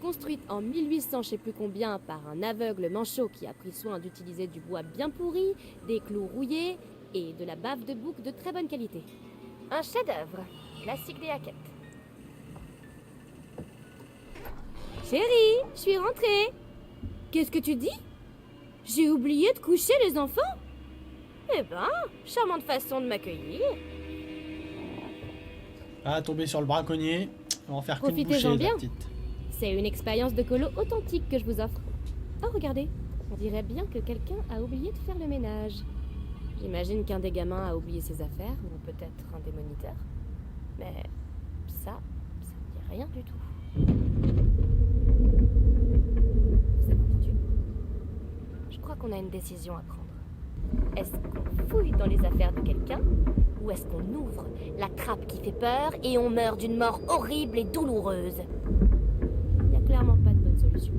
Construite en 1800 je sais plus combien par un aveugle manchot qui a pris soin d'utiliser du bois bien pourri, des clous rouillés et de la bave de bouc de très bonne qualité. Un chef-d'œuvre, classique des Hackett. Chérie, je suis rentrée. Qu'est-ce que tu dis? J'ai oublié de coucher les enfants? Eh ben, charmante façon de m'accueillir. Ah, tomber sur le braconnier. On va en faire qu'une Profitez-en bouchée, bien. la petite. C'est une expérience de colo authentique que je vous offre. Oh, regardez, on dirait bien que quelqu'un a oublié de faire le ménage. J'imagine qu'un des gamins a oublié ses affaires, ou peut-être un des moniteurs. Mais ça me dit rien du tout. Vous avez entendu? Je crois qu'on a une décision à prendre. Est-ce qu'on fouille dans les affaires de quelqu'un, ou est-ce qu'on ouvre la trappe qui fait peur et on meurt d'une mort horrible et douloureuse? Il n'y a clairement pas de bonne solution.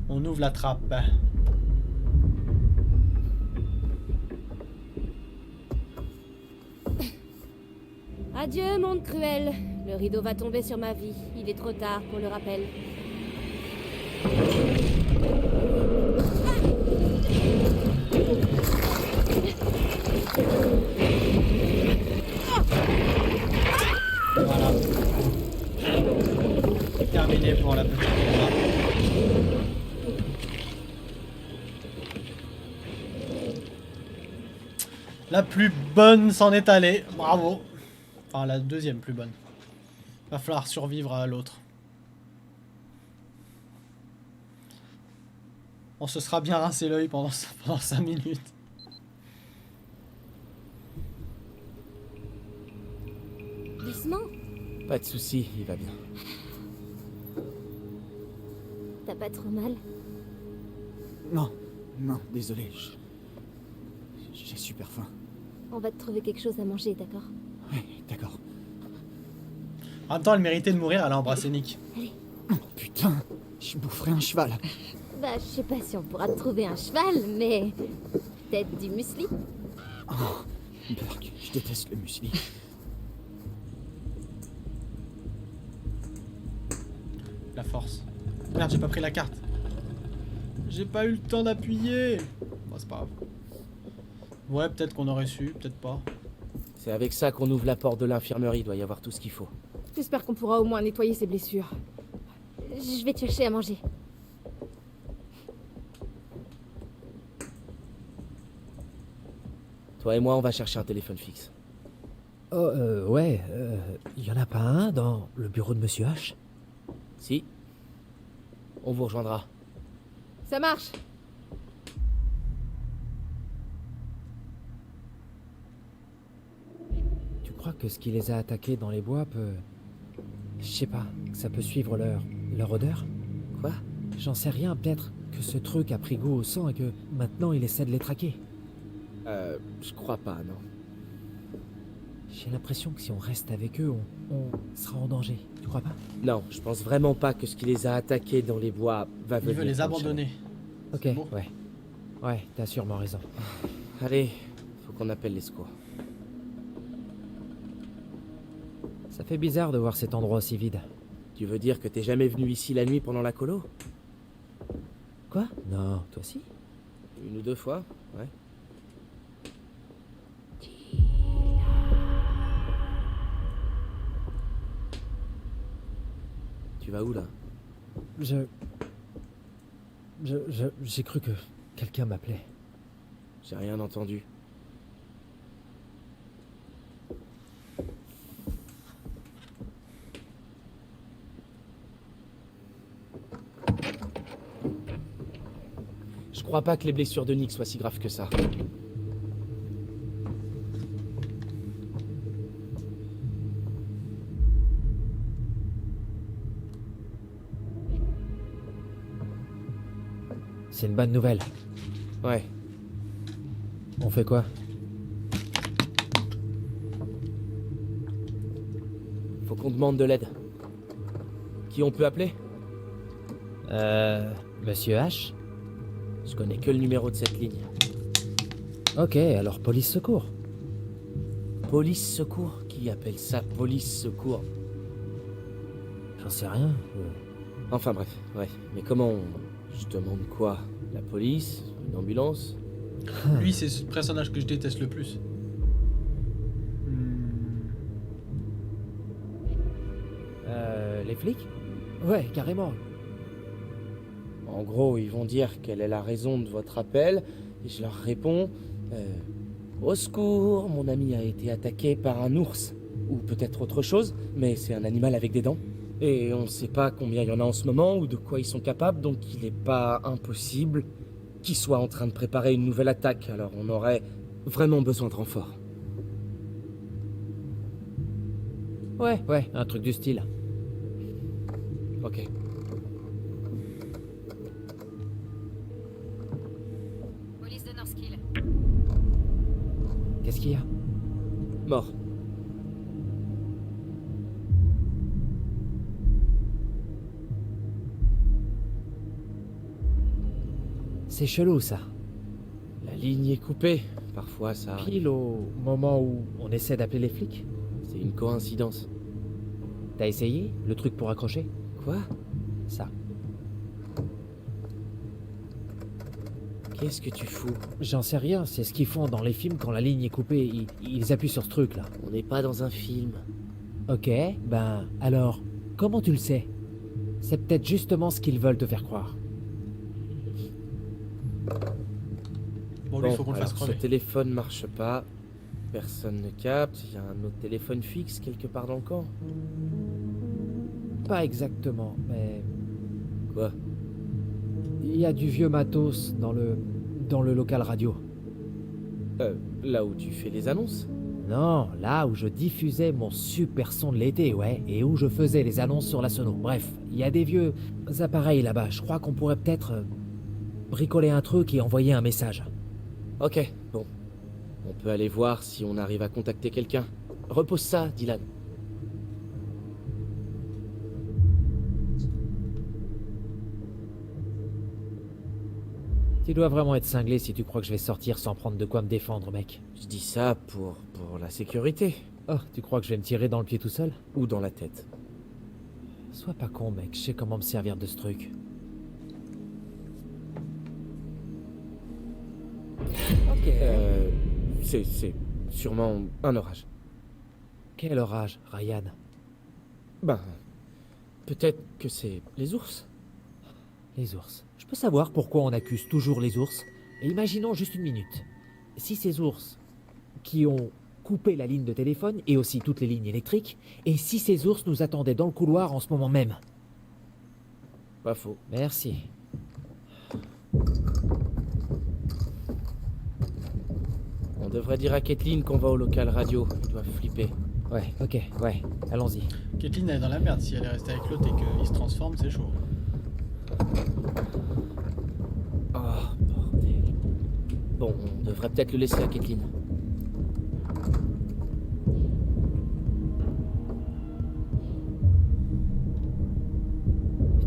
On On ouvre la trappe. Adieu, monde cruel. Le rideau va tomber sur ma vie. Il est trop tard pour le rappel. Voilà. Terminé pour la petite combat. La plus bonne s'en est allée. Bravo. Enfin, la deuxième plus bonne. Va falloir survivre à l'autre. On se sera bien rincé l'œil pendant 5 minutes. Doucement. Pas de soucis, il va bien. T'as pas trop mal? Non, non, désolé. J'ai super faim. On va te trouver quelque chose à manger, d'accord? Ouais, d'accord. En même temps, elle méritait de mourir, elle a embrassé Nick. Oh, putain, je boufferai un cheval. Bah, je sais pas si on pourra te trouver un cheval, mais... peut-être du muesli? Oh, Burk, je déteste le muesli. La force. Merde, j'ai pas pris la carte. J'ai pas eu le temps d'appuyer. Bon, c'est pas grave. Ouais, peut-être qu'on aurait su, peut-être pas. C'est avec ça qu'on ouvre la porte de l'infirmerie, il doit y avoir tout ce qu'il faut. J'espère qu'on pourra au moins nettoyer ses blessures. Je vais te chercher à manger. Toi et moi, on va chercher un téléphone fixe. Oh, ouais, y en a pas un dans le bureau de Monsieur H? Si. On vous rejoindra. Ça marche. Tu crois que ce qui les a attaqués dans les bois peut... Je sais pas, que ça peut suivre leur odeur? Quoi? J'en sais rien, peut-être que ce truc a pris goût au sang et que maintenant il essaie de les traquer. Je crois pas, non. J'ai l'impression que si on reste avec eux, on sera en danger. Tu crois pas? Non, je pense vraiment pas que ce qui les a attaqués dans les bois va Il venir. veut les comme abandonner. Ok, C'est bon. ouais. Ouais, t'as sûrement raison. ça. Allez, faut qu'on appelle les secours. Ça fait bizarre de voir cet endroit aussi vide. Tu veux dire que t'es jamais venu ici la nuit pendant la colo? Quoi? Non, toi aussi? 1 ou 2 fois, ouais. Tu vas où là? J'ai cru que quelqu'un m'appelait. J'ai rien entendu. Je crois pas que les blessures de Nick soient si graves que ça. C'est une bonne nouvelle. Ouais, On fait quoi? faut qu'on demande de l'aide. Qui on peut appeler? Monsieur H? Je connais que le numéro de cette ligne. Ok, alors police secours. Police secours? Qui appelle ça police secours? J'en sais rien. Enfin bref, ouais. Mais comment on... Je demande quoi? La police? Une ambulance? Lui, c'est ce personnage que je déteste le plus. Les flics? Ouais, carrément. En gros, ils vont dire quelle est la raison de votre appel, et je leur réponds au secours, mon ami a été attaqué par un ours. Ou peut-être autre chose, mais c'est un animal avec des dents. Et on sait pas combien il y en a en ce moment, ou de quoi ils sont capables, donc il n'est pas impossible qu'ils soient en train de préparer une nouvelle attaque, alors on aurait vraiment besoin de renfort. Ouais, un truc du style. Ok. Police de Northkill. Qu'est-ce qu'il y a? Mort. C'est chelou ça. La ligne est coupée. Parfois, ça arrive. Pile au moment où on essaie d'appeler les flics. C'est une coïncidence. T'as essayé le truc pour accrocher? Quoi? Ça. Qu'est-ce que tu fous? J'en sais rien, c'est ce qu'ils font dans les films quand la ligne est coupée. Ils appuient sur ce truc là. On n'est pas dans un film. Ok, ben alors, comment tu le sais? C'est peut-être justement ce qu'ils veulent te faire croire. Bon, lui, il faut qu'on le fasse alors, ce crever. téléphone marche pas. Personne ne capte. Il y a un autre téléphone fixe quelque part dans le camp. Pas exactement, mais Quoi? il y a du vieux matos dans le local radio. Là où tu fais les annonces? Non, là où je diffusais mon super son de l'été, ouais, et où je faisais les annonces sur la sono. Bref, il y a des vieux appareils là-bas. Je crois qu'on pourrait peut-être bricoler un truc et envoyer un message. Ok, bon. On peut aller voir si on arrive à contacter quelqu'un. Repose ça, Dylan. Tu dois vraiment être cinglé si tu crois que je vais sortir sans prendre de quoi me défendre, mec. Je dis ça pour la sécurité. Oh, tu crois que je vais me tirer dans le pied tout seul? Ou dans la tête. Sois pas con, mec, je sais comment me servir de ce truc. Ok. C'est sûrement un orage. Quel orage, Ryan? Ben, peut-être que c'est les ours. Les ours. Je peux savoir pourquoi on accuse toujours les ours? Et imaginons juste une minute. Si ces ours qui ont coupé la ligne de téléphone et aussi toutes les lignes électriques, et si ces ours nous attendaient dans le couloir en ce moment même? Pas faux. Merci. On devrait dire à Kathleen qu'on va au local radio. Ils doivent flipper. Ouais, ok, ouais, allons-y. Kathleen, elle est dans la merde. Si elle est restée avec l'autre et qu'il se transforme, c'est chaud. Oh, bordel. Bon, on devrait peut-être le laisser à Kathleen.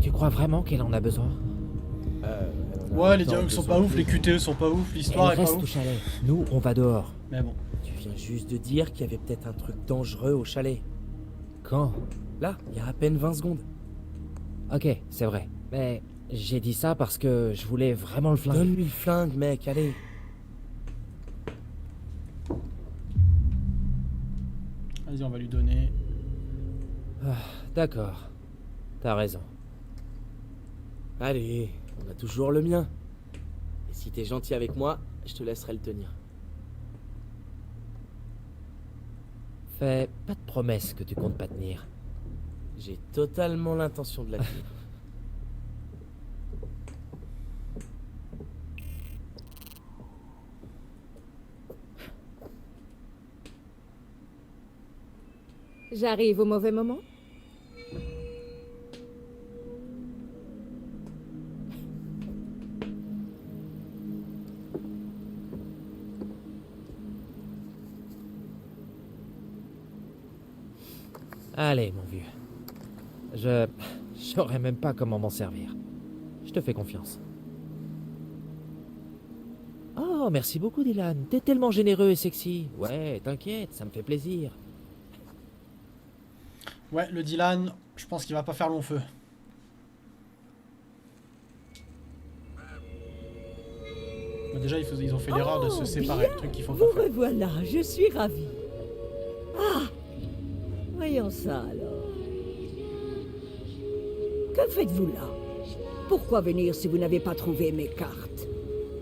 Tu crois vraiment qu'elle en a besoin? Elle en a Ouais, les autant dialogues sont besoin pas ouf, que- les QTE sont pas ouf, l'histoire Elle est pas reste au ouf. chalet. Nous, on va dehors. Mais bon. Tu viens juste de dire qu'il y avait peut-être un truc dangereux au chalet. Quand? Là, il y a à peine 20 secondes. Ok, c'est vrai. Mais j'ai dit ça parce que je voulais vraiment le flingue. Donne-lui le flingue, mec, allez. Vas-y, on va lui donner. D'accord. T'as raison. Allez, on a toujours le mien. Et si t'es gentil avec moi, je te laisserai le tenir. Fais pas de promesses que tu comptes pas tenir. J'ai totalement l'intention de la tenir. J'arrive au mauvais moment? Allez, mon vieux. Je saurais même pas comment m'en servir. Je te fais confiance. Oh, merci beaucoup, Dylan. T'es tellement généreux et sexy. Ouais, t'inquiète, ça me fait plaisir. Ouais, le Dylan, je pense qu'il va pas faire long feu. Bah, déjà, ils ont fait l'erreur de se séparer, le truc qu'il faut pas Vous faire. revoilà, je suis ravie. Ah, voyons ça alors. Que faites-vous là? Pourquoi venir si vous n'avez pas trouvé mes cartes?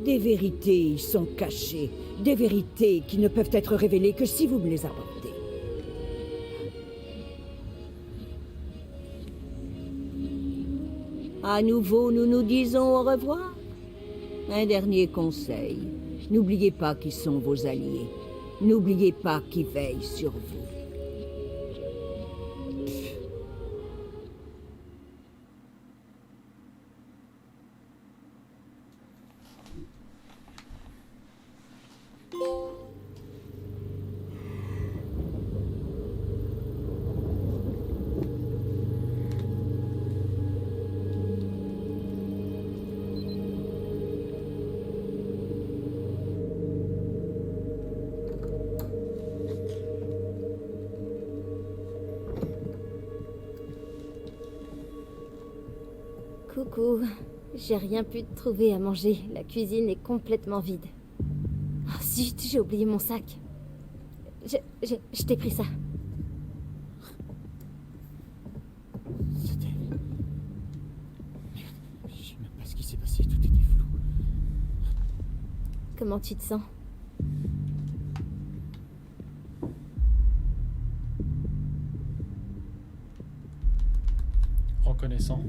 Des vérités y sont cachées, des vérités qui ne peuvent être révélées que si vous me les apportez. À nouveau, nous nous disons au revoir. Un dernier conseil. N'oubliez pas qui sont vos alliés. N'oubliez pas qui veille sur vous. beaucoup. J'ai rien pu trouver à manger. La cuisine est complètement vide. Oh zut, j'ai oublié mon sac. Je t'ai pris ça. C'était... Merde, je sais même pas ce qui s'est passé, tout était flou. Comment tu te sens? Reconnaissant.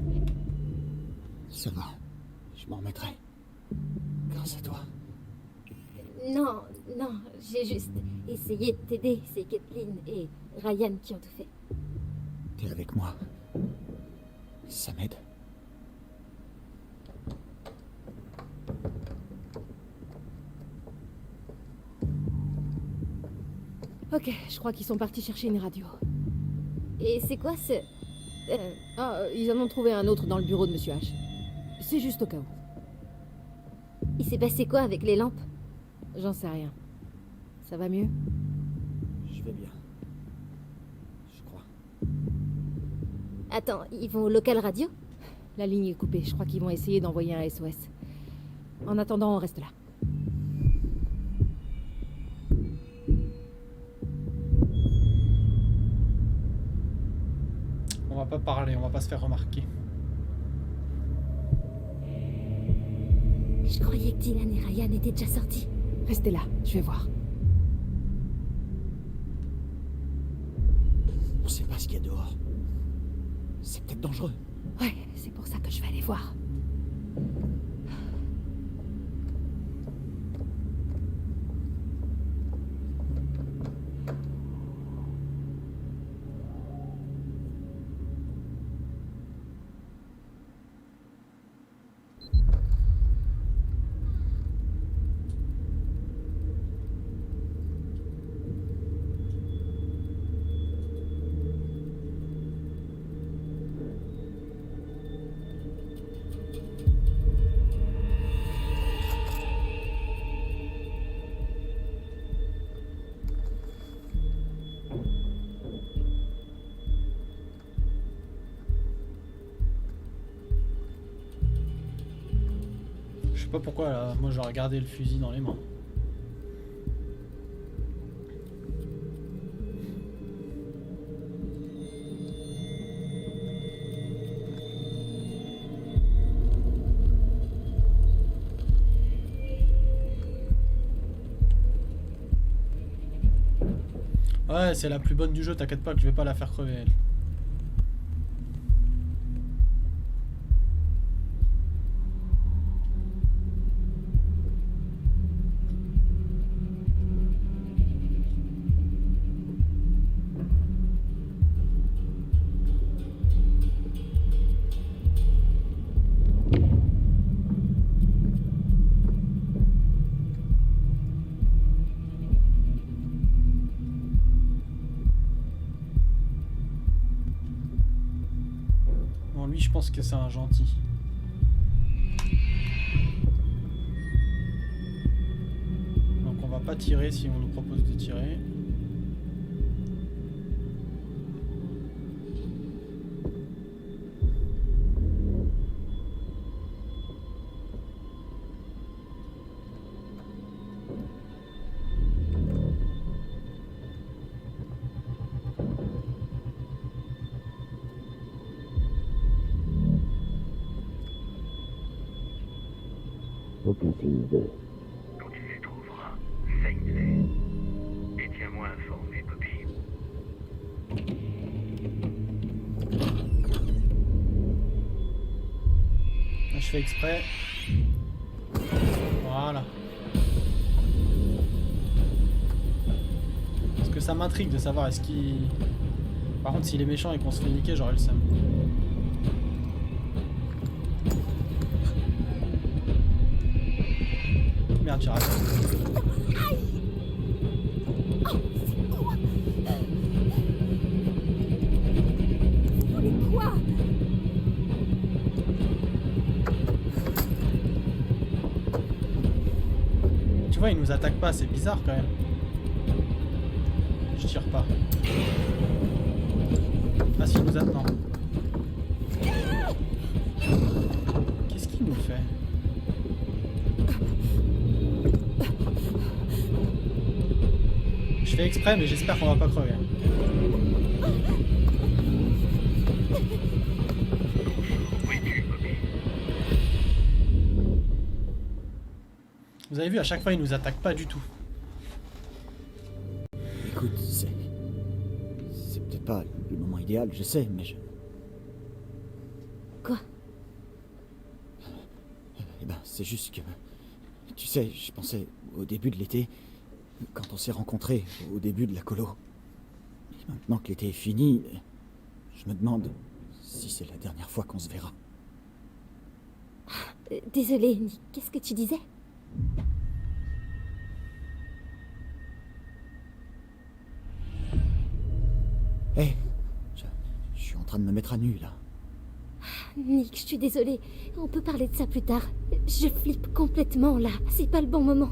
Ça va, je m'en remettrai. Grâce à toi. Non, j'ai juste essayé de t'aider. C'est Kathleen et Ryan qui ont tout fait. T'es avec moi. Ça m'aide. Ok, je crois qu'ils sont partis chercher une radio. Et c'est quoi ce... ils en ont trouvé un autre dans le bureau de Monsieur H. C'est juste au cas où. Il s'est passé quoi avec les lampes? J'en sais rien. Ça va mieux? Je vais bien. Je crois. Attends, ils vont au local radio? La ligne est coupée, je crois qu'ils vont essayer d'envoyer un SOS. En attendant, on reste là. On va pas parler, on va pas se faire remarquer. Je croyais que Dylan et Ryan étaient déjà sortis. Restez là, je vais voir. On sait pas ce qu'il y a dehors. C'est peut-être dangereux. Ouais, c'est pour ça que je vais aller voir. Je sais pas pourquoi là, moi j'aurais gardé le fusil dans les mains. Ouais, c'est la plus bonne du jeu, t'inquiète pas que je vais pas la faire crever elle. Lui, je pense que c'est un gentil. Donc on va pas tirer si on nous propose de tirer. Aucun signe d'eux. Quand tu les trouveras, feigne-les. Et tiens-moi informé, Bobby. Je fais exprès. Voilà. Parce que ça m'intrigue de savoir est-ce qu'il... Par contre, s'il est méchant et qu'on se fait niquer, j'aurais le seum. Merde, j'ai raté. Quoi? Tu vois, il nous attaque pas, c'est bizarre quand même. Je tire pas. Ah si, il nous attend. qu'il nous fait? Je fais exprès, mais j'espère qu'on va pas crever. Vous avez vu, à chaque fois, il nous attaque pas du tout. Écoute, c'est peut-être pas le moment idéal, je sais, mais je... Quoi? Eh ben, c'est juste que... Tu sais, je pensais au début de l'été, quand on s'est rencontrés, au début de la colo. Et maintenant que l'été est fini, je me demande si c'est la dernière fois qu'on se verra. Désolée, Nick, qu'est-ce que tu disais? Hé, je suis en train de me mettre à nu, là. Nick, je suis désolée. On peut parler de ça plus tard. Je flippe complètement, là. C'est pas le bon moment.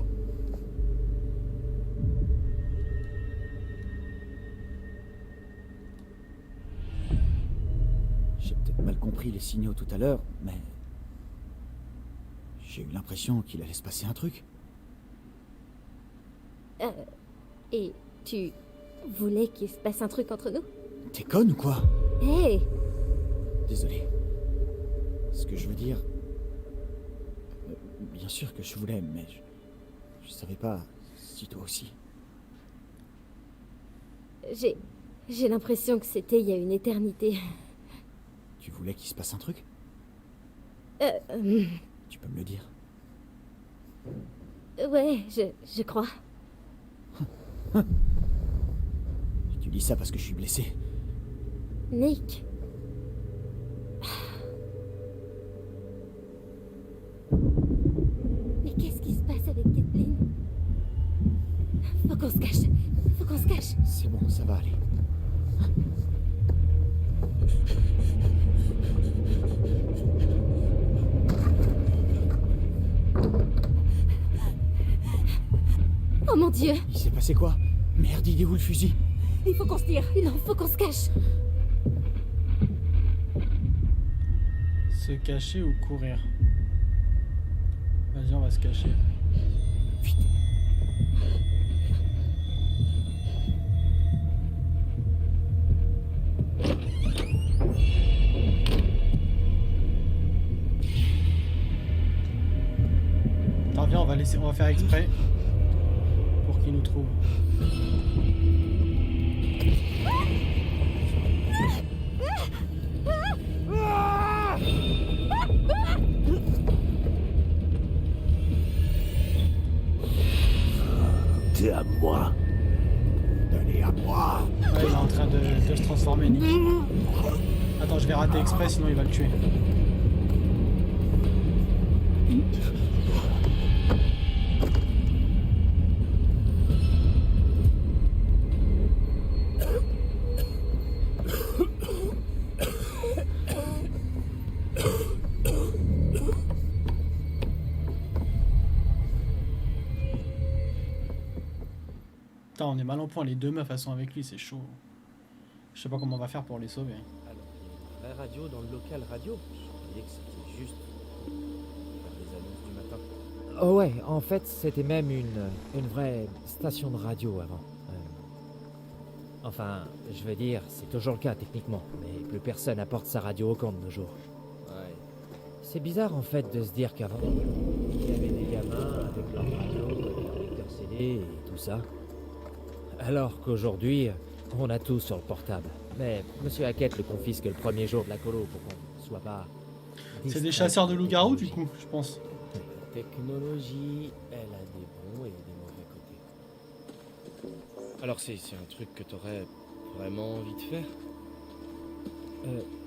J'ai peut-être mal compris les signaux tout à l'heure, mais... J'ai eu l'impression qu'il allait se passer un truc. Et tu voulais qu'il se passe un truc entre nous? T'es conne ou quoi? Hé! Désolé. Ce que je veux dire... bien sûr que je voulais, mais je savais pas si toi aussi. J'ai l'impression que c'était il y a une éternité. Tu voulais qu'il se passe un truc? Tu peux me le dire? Ouais, je crois. Tu dis ça parce que je suis blessé. Nick. Mais qu'est-ce qui se passe avec Kathleen? Faut qu'on se cache. Faut qu'on se cache. C'est bon, ça va aller. Oh mon Dieu! Il s'est passé quoi? Merde, il est où le fusil? Il faut qu'on se tire. Non, faut qu'on se cache. Se cacher ou courir? Vas-y, on va se cacher. Vite. Attends, viens, on va faire exprès pour qu'il nous trouve. T'es à moi. Allez, à moi. Ouais, il est en train de se transformer, Nick. Attends, je vais rater exprès, sinon il va le tuer. Putain, on est mal en point, les deux meufs elles sont avec lui, c'est chaud. Je sais pas comment on va faire pour les sauver. Alors, il y a une vraie radio dans le local radio. Je croyais que c'était juste pour faire les annonces du matin. Oh ouais, en fait, c'était même une vraie station de radio avant. Enfin, je veux dire, c'est toujours le cas techniquement, mais plus personne apporte sa radio au camp de nos jours. Ouais. C'est bizarre en fait de se dire qu'avant, il y avait des gamins avec leur radio, leur lecteur CD et tout ça. Alors qu'aujourd'hui, on a tout sur le portable. Mais Monsieur Hackett le confisque le premier jour de la colo pour qu'on soit pas... C'est des chasseurs de loups-garous du coup, je pense. La technologie, elle a des bons et des mauvais côtés. Alors c'est un truc que t'aurais vraiment envie de faire?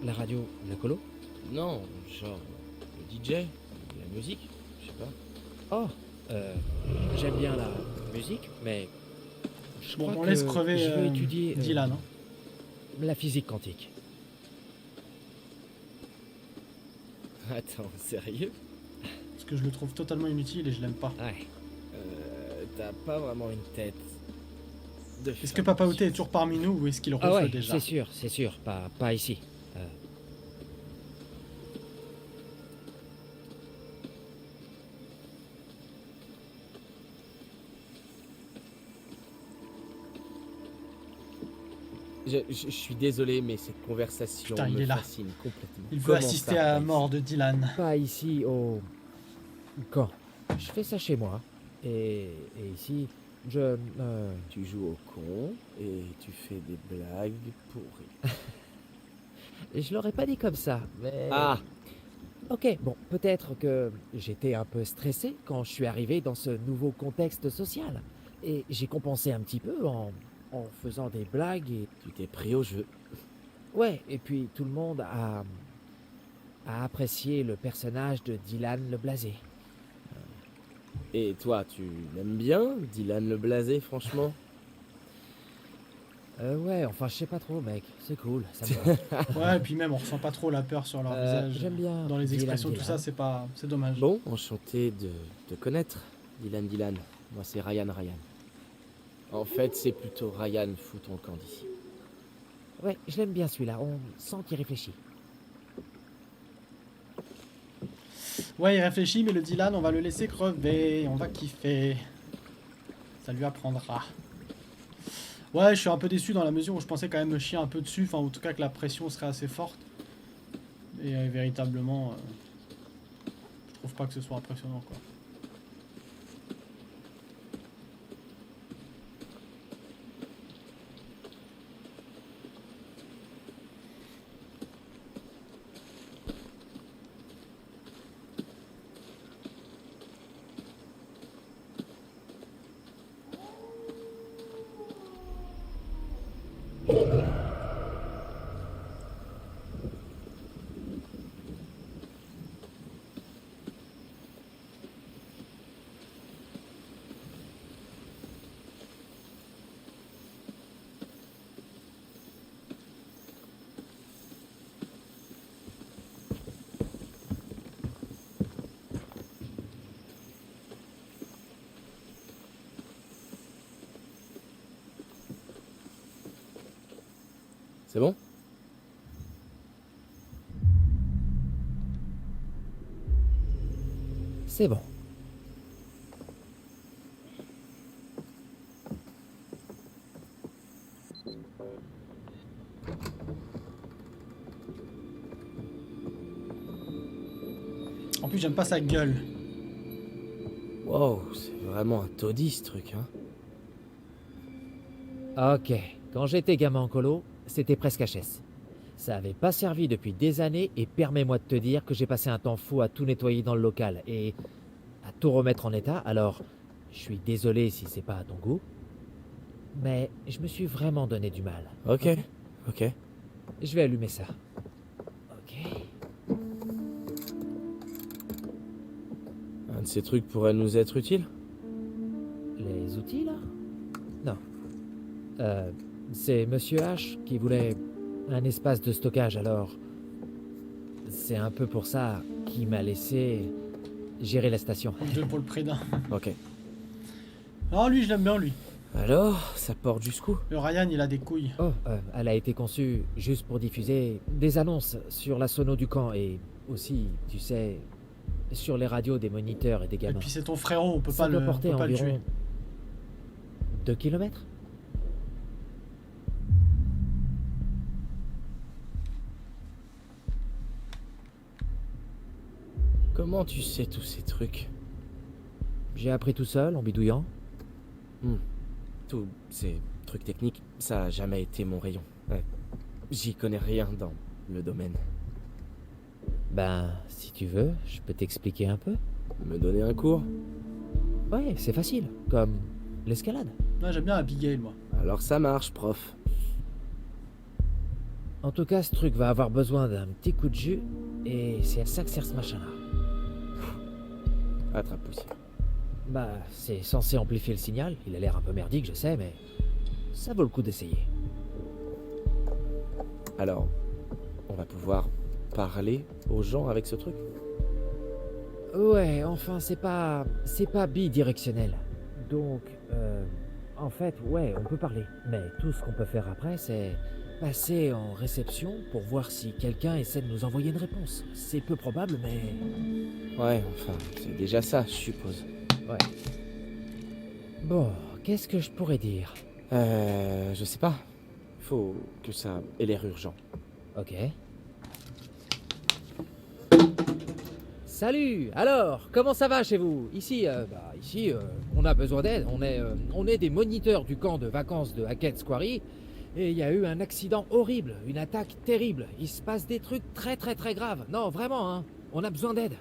La radio, la colo? Non, genre le DJ, la musique, je sais pas. Oh, j'aime bien la musique, mais... Je Bon, crois on laisse que crever je veux étudier Dylan. Hein. la physique quantique. Attends, sérieux? Parce que je le trouve totalement inutile et je l'aime pas. Ouais. T'as pas vraiment une tête de... Est-ce que Papa Outé est toujours parmi nous ou est-ce qu'il ronfle Ah ouais, déjà? c'est sûr, pas ici. Je suis désolé, mais cette conversation Putain, il me est là. fascine complètement. Il veut Comment assister ça, à la Alex? mort de Dylan. Pas ici au camp. Je fais ça chez moi. Et ici, Tu joues au con et tu fais des blagues pourries. je l'aurais pas dit comme ça, mais... Ah! Ok, bon, peut-être que j'étais un peu stressé quand je suis arrivé dans ce nouveau contexte social. Et j'ai compensé un petit peu en faisant des blagues et... Tu t'es pris au jeu. Ouais, et puis tout le monde a apprécié le personnage de Dylan le Blasé. Et toi, tu l'aimes bien, Dylan le Blasé, franchement? Ouais, enfin, je sais pas trop, mec. C'est cool, ça me va. Ouais, et puis même, on ressent pas trop la peur sur leur visage. J'aime bien Dans les Dylan, expressions, tout Dylan. ça, c'est dommage. Bon, enchanté de te connaître, Dylan. Moi, c'est Ryan. En fait, c'est plutôt Ryan, fous ton camp d'ici. Ouais, je l'aime bien celui-là. On sent qu'il réfléchit. Ouais, il réfléchit, mais le Dylan, on va le laisser crever. On va kiffer. Ça lui apprendra. Ouais, je suis un peu déçu dans la mesure où je pensais quand même me chier un peu dessus. Enfin, en tout cas, que la pression serait assez forte. Et véritablement, je trouve pas que ce soit impressionnant, quoi. C'est bon? C'est bon. En plus, j'aime pas sa gueule. Wow, c'est vraiment un taudis, ce truc, hein. Ok, quand j'étais gamin en colo, c'était presque HS. Ça avait pas servi depuis des années et permets-moi de te dire que j'ai passé un temps fou à tout nettoyer dans le local et à tout remettre en état, alors je suis désolé si c'est pas à ton goût, mais je me suis vraiment donné du mal. Ok. Je vais allumer ça. Ok. Un de ces trucs pourrait nous être utile? Les outils là? Non. C'est Monsieur H qui voulait un espace de stockage, alors c'est un peu pour ça qu'il m'a laissé gérer la station. Deux pour le prix d'un. Ok. Non, lui, je l'aime bien, lui. Alors, ça porte jusqu'où? Le Ryan, il a des couilles. Oh, elle a été conçue juste pour diffuser des annonces sur la sono du camp et aussi, tu sais, sur les radios des moniteurs et des Et gamins. puis c'est ton frérot, on peut Ça pas doit le, on porter peut pas le environ tuer. 2 kilomètres. Comment tu sais tous ces trucs? J'ai appris tout seul en bidouillant. Tous ces trucs techniques, ça a jamais été mon rayon. Ouais. J'y connais rien dans le domaine. Ben, si tu veux, je peux t'expliquer un peu. Me donner un cours? Ouais, c'est facile, comme l'escalade. Ouais, j'aime bien Abigail, moi. Alors ça marche, prof. En tout cas, ce truc va avoir besoin d'un petit coup de jus, et c'est à ça que sert ce machin-là. Attrape poussière. Bah, c'est censé amplifier le signal, il a l'air un peu merdique, je sais, mais ça vaut le coup d'essayer. Alors, on va pouvoir parler aux gens avec ce truc? Ouais, enfin, c'est pas bidirectionnel. Donc, en fait, ouais, on peut parler. Mais tout ce qu'on peut faire après, c'est passer en réception pour voir si quelqu'un essaie de nous envoyer une réponse. C'est peu probable, mais... Ouais, enfin, c'est déjà ça, je suppose. Ouais. Bon, qu'est-ce que je pourrais dire? Je sais pas. Faut que ça ait l'air urgent. Ok. Salut. Alors, comment ça va chez vous? Ici, on a besoin d'aide. On est des moniteurs du camp de vacances de Hackett's Quarry. Et il y a eu un accident horrible, une attaque terrible. Il se passe des trucs très très très graves. Non, vraiment, hein. On a besoin d'aide.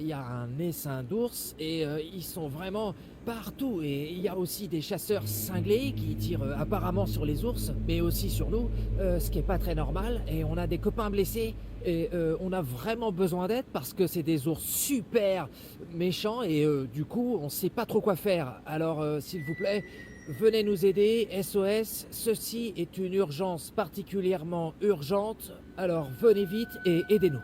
Il y a un essaim d'ours et ils sont vraiment partout. Et il y a aussi des chasseurs cinglés qui tirent apparemment sur les ours, mais aussi sur nous, ce qui est pas très normal. Et on a des copains blessés et on a vraiment besoin d'aide parce que c'est des ours super méchants et du coup on sait pas trop quoi faire. Alors s'il vous plaît, venez nous aider. SOS, ceci est une urgence particulièrement urgente. Alors venez vite et aidez-nous.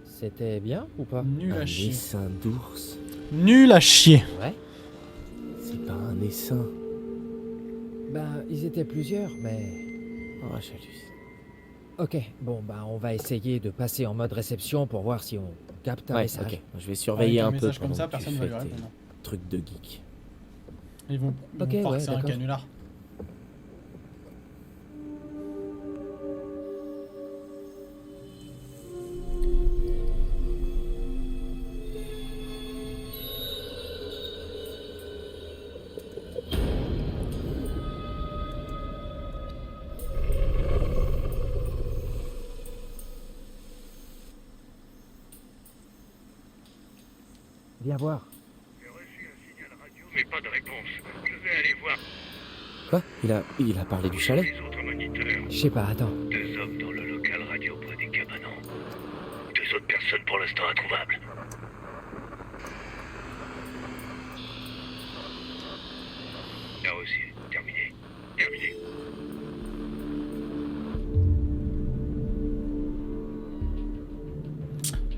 C'était bien ou pas? Nul à Un chier. essaim d'ours? Nul à chier. Ouais. C'est pas un essaim. Ben, ils étaient plusieurs, mais... Oh, j'hallucine. Ok, bon, ben, on va essayer de passer en mode réception pour voir si on capte un Ouais, message. ok. Je vais surveiller Avec un peu message comme pendant ça, que tu personne va fais lui tes répondre. trucs de geek. Ils vont Ok, croire ouais, que c'est un d'accord. canular. Viens voir. J'ai reçu un signal radio, mais pas de réponse. Je vais aller voir Quoi? Il a parlé du chalet? les autres moniteurs. Je sais pas, attends. 2 hommes dans le local radio près des cabanons. 2 autres personnes pour l'instant introuvables. Là aussi, terminé. Terminé.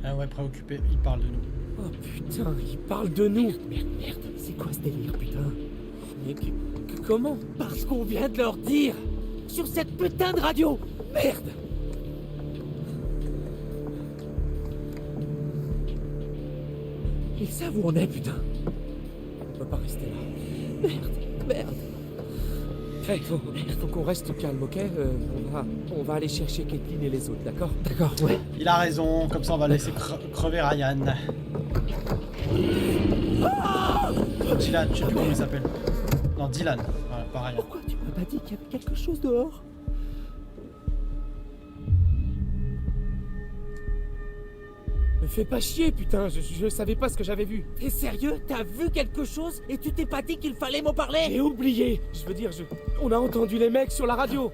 Ah ouais, préoccupé, il parle de nous. Oh putain, il parle de nous! Merde, c'est quoi ce délire, putain? Mais comment? Parce qu'on vient de leur dire sur cette putain de radio. Merde. Ils savent où on est, putain. On peut pas rester là. Merde. Hey, faut qu'on reste calme, ok? On va aller chercher Caitlin et les autres, d'accord? D'accord, ouais. Il a raison, comme ça on va laisser crever Ryan. Dylan, je sais plus comment il s'appelle. Non, Dylan. Voilà, pas Ryan. Pourquoi tu m'as pas dit qu'il y avait quelque chose dehors? Me fais pas chier, putain, je savais pas ce que j'avais vu. T'es sérieux? T'as vu quelque chose et tu t'es pas dit qu'il fallait m'en parler? J'ai oublié! Je veux dire, on a entendu les mecs sur la radio!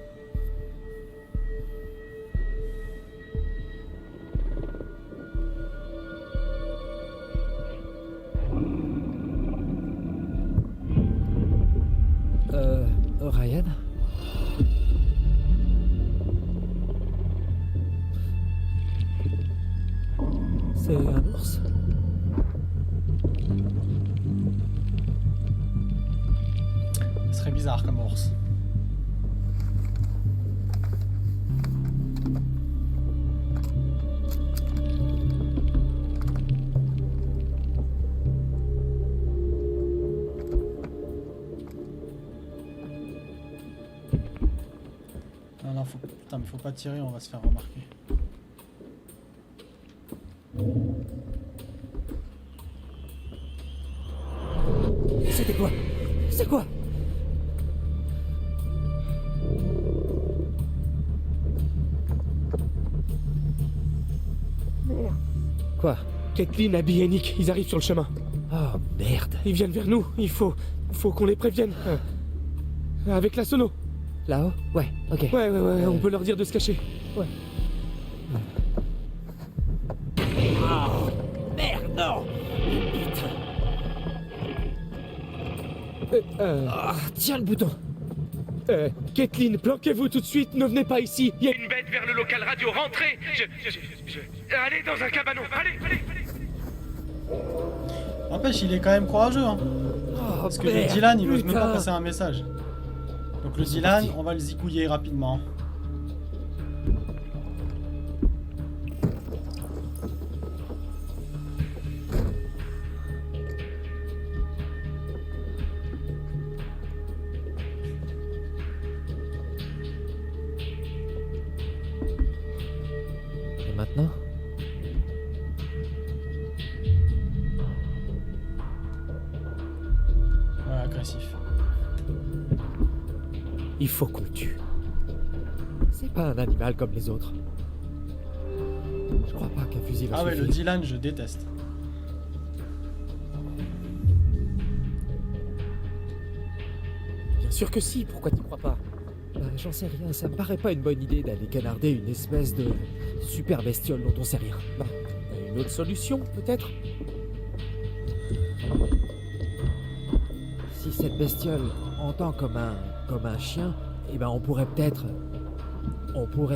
Ryan? C'est un ours? Ce serait bizarre comme ours. Non, putain, mais faut pas tirer, on va se faire remarquer. C'était quoi? C'est quoi? Quoi? Caitlin, Abby et Nick, ils arrivent sur le chemin. Oh, merde. Ils viennent vers nous, il faut qu'on les prévienne. Avec la sono. Là-haut? Ouais, ok. Ouais, on peut leur dire de se cacher. Ouais. Merde, non! Ah, tiens le bouton. Caitlin, planquez-vous tout de suite, ne venez pas ici. Il y a une... Une bête vers le local radio, rentrez! Allez dans un cabanon, allez! N'empêche, il est quand même courageux, hein. Parce que le Dylan, il ose même pas passer un message. Donc le Dylan, on va le zigouiller rapidement. maintenant? Ouais, agressif. Il faut qu'on le tue. C'est pas un animal comme les autres. Je crois pas qu'un fusil va Ah ouais, suffire. le Dylan, je déteste. Bien sûr que si, pourquoi tu crois pas? J'en sais rien, ça me paraît pas une bonne idée d'aller canarder une espèce de super bestiole dont on sait rien. Bah, t'as une autre solution, peut-être? Si cette bestiole entend comme un chien, eh ben on pourrait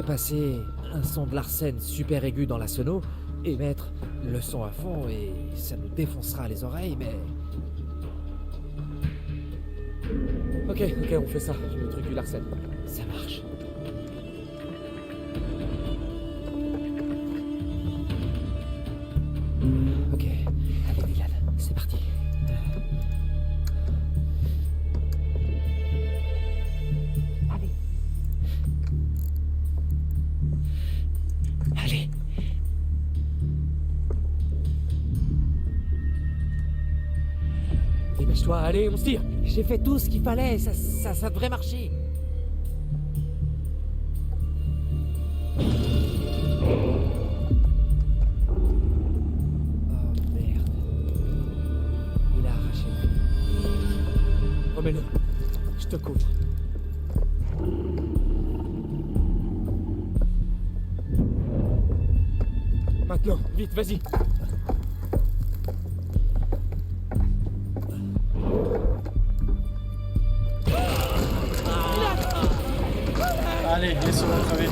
passer un son de Larsen super aigu dans la sono et mettre le son à fond et ça nous défoncera les oreilles, mais... Ok, on fait ça. Je le truc du Larsen. ça marche. Ok, allez Dylan, c'est parti. Allez. Allez. Dépêche-toi, allez, on se tire. J'ai fait tout ce qu'il fallait, ça devrait marcher. Oh merde. Il a arraché le fil. Remets-le. Je te couvre. Maintenant, vite, vas-y. Allez, laissez-moi crever.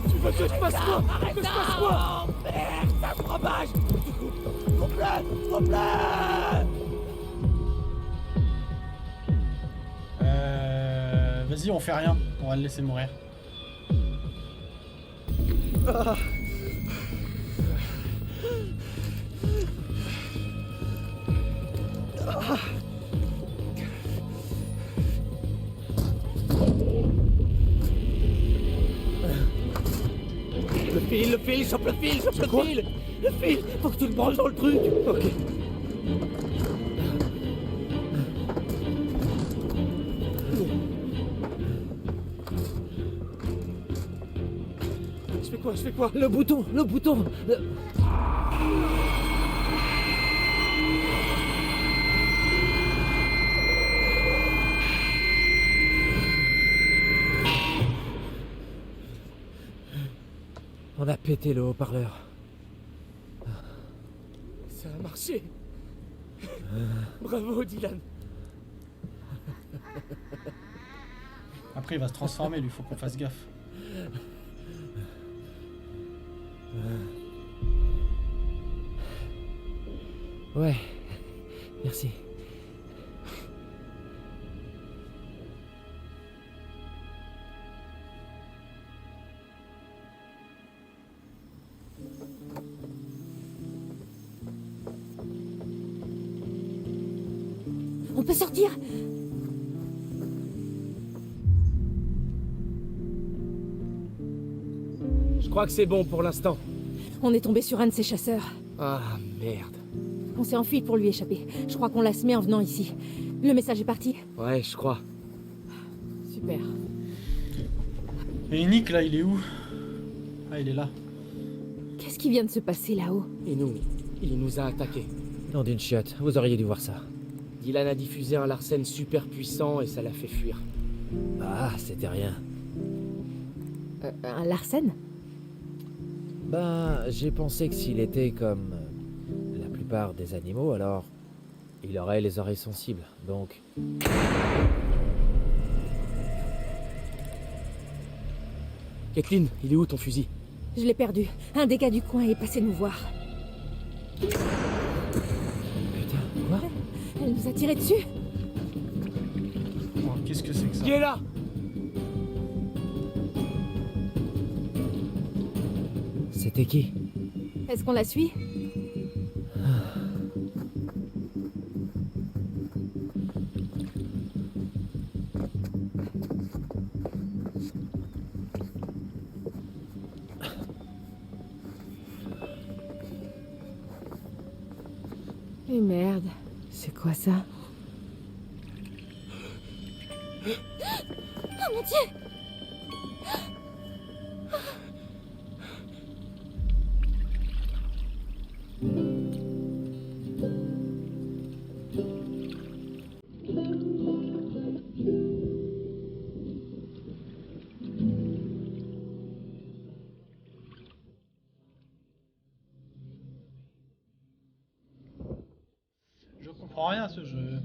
Tu veux que je fasse quoi? Que je fasse quoi? Merde, ça se propage. Coupe-le. Vas-y, on fait rien. On va le laisser mourir. Le fil, chope le fil. Le fil, faut que tu le branches dans le truc. Ok. Je fais quoi? Le bouton. On a pété le haut-parleur. Ça a marché. Bravo, Dylan. Après, il va se transformer, lui, faut qu'on fasse gaffe. Ouais, merci. On peut sortir? Je crois que c'est bon pour l'instant. On est tombé sur un de ces chasseurs. Ah, merde. On s'est enfui pour lui échapper. Je crois qu'on l'a semé en venant ici. Le message est parti. Ouais, je crois. Super. Et Nick, là, il est où? Ah, il est là. Qu'est-ce qui vient de se passer là-haut? Il nous a attaqués. Nom d'une chiotte, vous auriez dû voir ça. Dylan a diffusé un Larsen super puissant et ça l'a fait fuir. Ah, c'était rien. Un Larsen? Ben, j'ai pensé que s'il était comme la plupart des animaux, alors il aurait les oreilles sensibles, donc... Kathleen, il est où ton fusil? Je l'ai perdu. Un des gars du coin est passé nous voir. Putain, quoi? Elle nous a tiré dessus. Oh, qu'est-ce que c'est que ça? Qui est là? C'était qui? Est-ce qu'on la suit? Et merde, c'est quoi ça? Oh mon Dieu! Je comprends rien à ce jeu.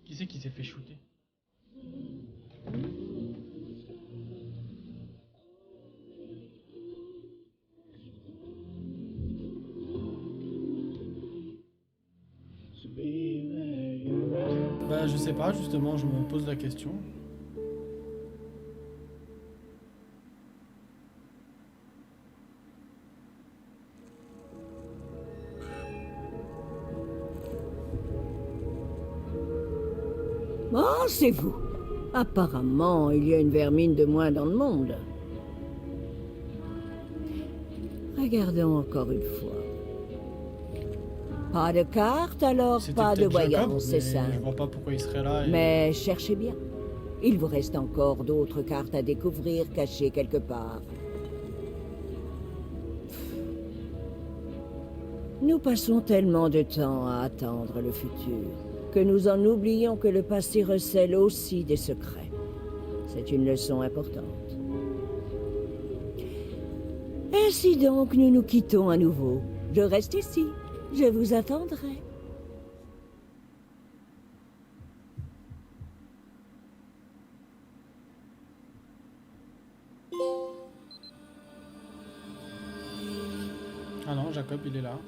Qui c'est qui s'est fait shooter? Bah je sais pas, justement, je me pose la question. Oh, c'est vous. Apparemment, il y a une vermine de moins dans le monde. Regardons encore une fois. Pas de carte, alors C'était pas de peut-être Jacob, voyance, c'est mais ça. je vois pas pourquoi il serait là. Et... Mais cherchez bien. Il vous reste encore d'autres cartes à découvrir cachées quelque part. Nous passons tellement de temps à attendre le futur que nous en oublions que le passé recèle aussi des secrets. C'est une leçon importante. Ainsi donc, nous nous quittons à nouveau. Je reste ici. Je vous attendrai. Ah non, Jacob, il est là.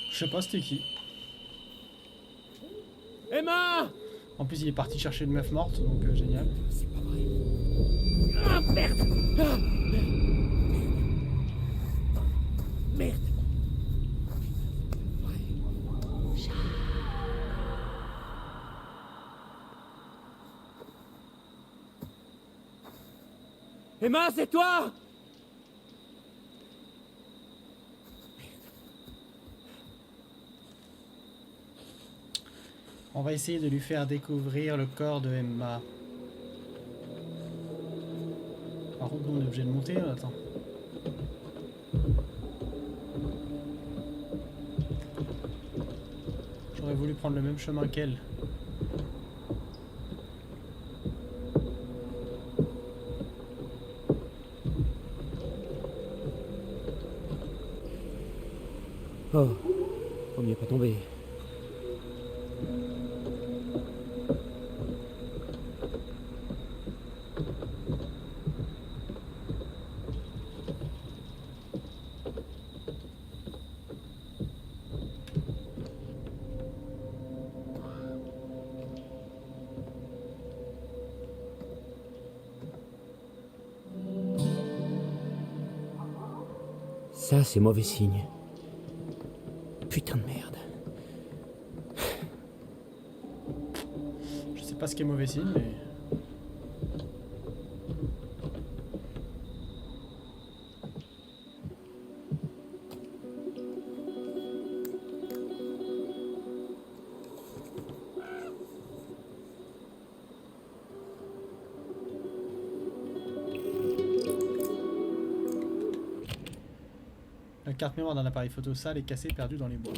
Je sais pas c'était qui. Emma! En plus, il est parti chercher une meuf morte, donc génial. C'est pas vrai. Ah, merde! Ah, merde! Emma, c'est toi! On va essayer de lui faire découvrir le corps de Emma. Par contre, nous, on est obligé de monter. Attends. J'aurais voulu prendre le même chemin qu'elle. Oh, on n'y est pas tombé. Ça, c'est mauvais signe. Putain de merde. Je sais pas ce qui est mauvais signe, mais... La carte mémoire d'un appareil photo sale est cassée, perdue dans les bois.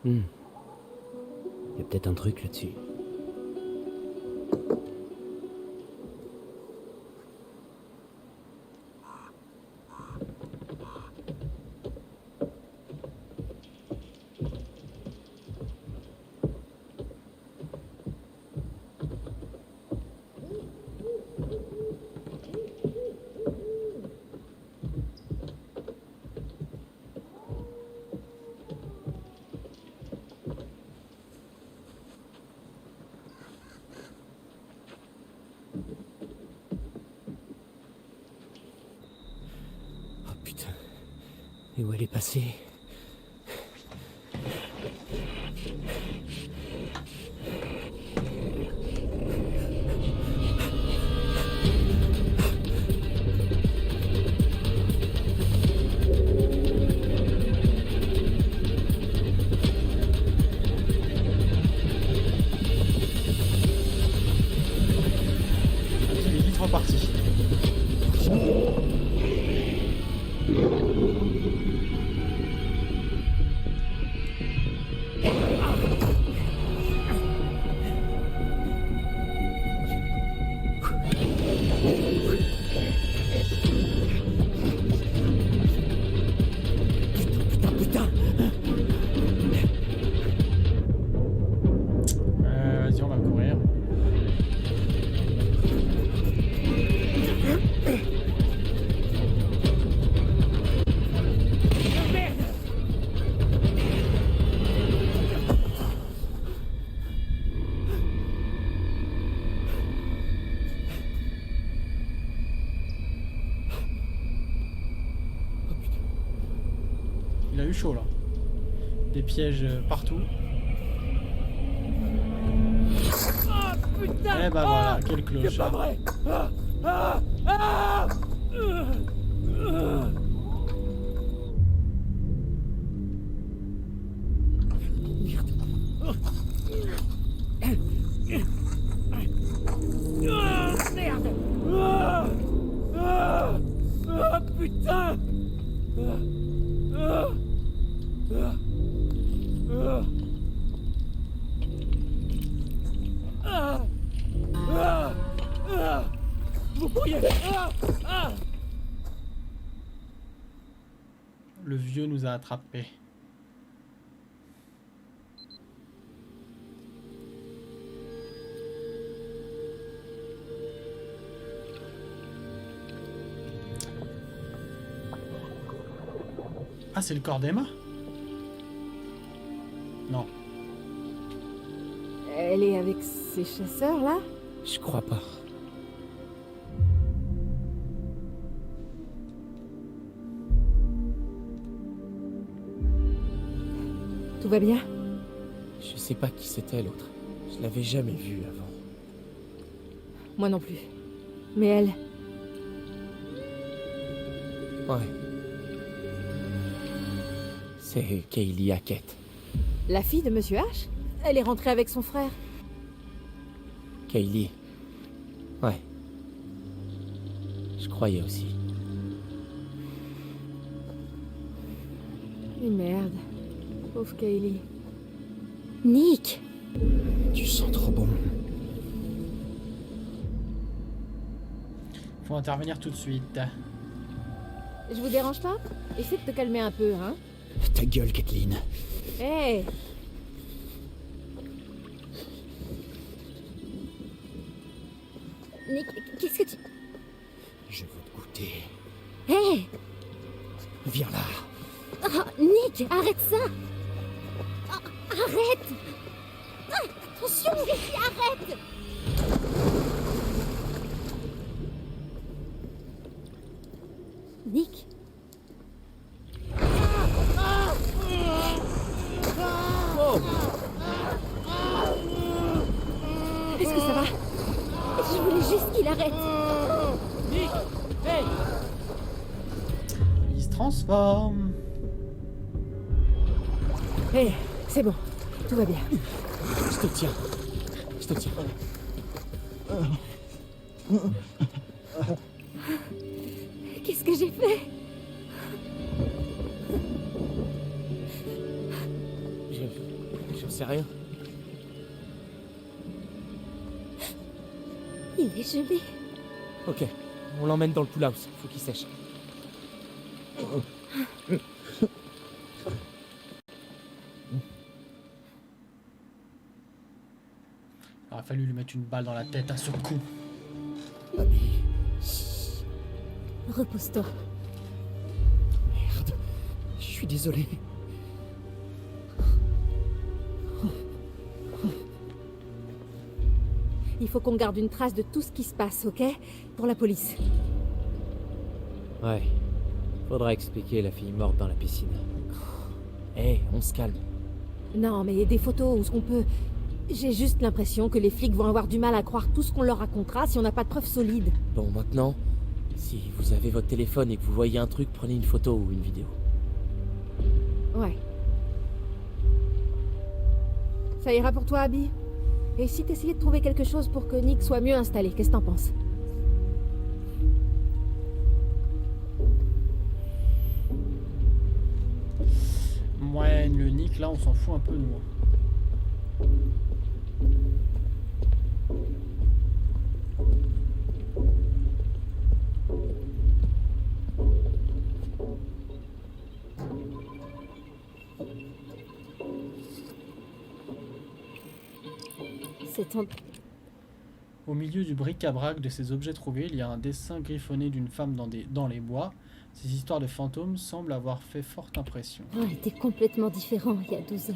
Il y a peut-être un truc là-dessus. Et où elle est passée? chaud là. Des pièges partout. Putain! Eh bah voilà, quel clochard. C'est pas vrai! Ah! Ah! Ah! Merde! Ah! Ah! Ah, putain! Ah! Ah! Ah! Ah! Ah! Ah! Vous pourriez... Ah! Ah! Le vieux nous a attrapés. Ah, c'est le corps d'Emma? Non. Elle est avec ces chasseurs là? Je crois pas. Tout va bien? Je sais pas qui c'était l'autre. Je l'avais jamais vu avant. Moi non plus. Mais elle, Ouais. C'est Kaylee Hackett. la fille de Monsieur H? Elle est rentrée avec son frère. Kaylee. Ouais. Je croyais aussi. Et merde. Pauvre Kaylee. Nick! Tu sens trop bon. Faut intervenir tout de suite. Je vous dérange pas? Essaie de te calmer un peu, hein? Ta gueule, Kathleen. Hé! Nick, qu'est-ce que tu... Je veux te goûter. Hé! Viens là. Oh, Nick, arrête ça! Oh, arrête! Ah, attention, Nick, arrête! Nick? Est-ce que ça va? Je voulais juste qu'il arrête. Nick! Hey! Il se transforme. Hé, c'est bon, tout va bien. Je te tiens. Je te tiens. Qu'est-ce que j'ai fait? J'en sais rien. Il est gelé. Ok. On l'emmène dans le pool house. Faut qu'il sèche. Il aurait fallu lui mettre une balle dans la tête à ce coup. Repose-toi. Merde. Je suis désolé. Il faut qu'on garde une trace de tout ce qui se passe, ok? Pour la police. Ouais. Faudra expliquer la fille morte dans la piscine. Hé, on se calme. Non, mais des photos ou ce qu'on peut... J'ai juste l'impression que les flics vont avoir du mal à croire tout ce qu'on leur racontera si on n'a pas de preuves solides. Bon, maintenant, si vous avez votre téléphone et que vous voyez un truc, prenez une photo ou une vidéo. Ouais. Ça ira pour toi, Abby? Et si t'essayais de trouver quelque chose pour que Nick soit mieux installé, qu'est-ce que t'en penses? Ouais, le Nick là, on s'en fout un peu nous. C'est en... Au milieu du bric-à-brac de ces objets trouvés, il y a un dessin griffonné d'une femme dans les bois. Ces histoires de fantômes semblent avoir fait forte impression. On était complètement différents il y a 12 heures.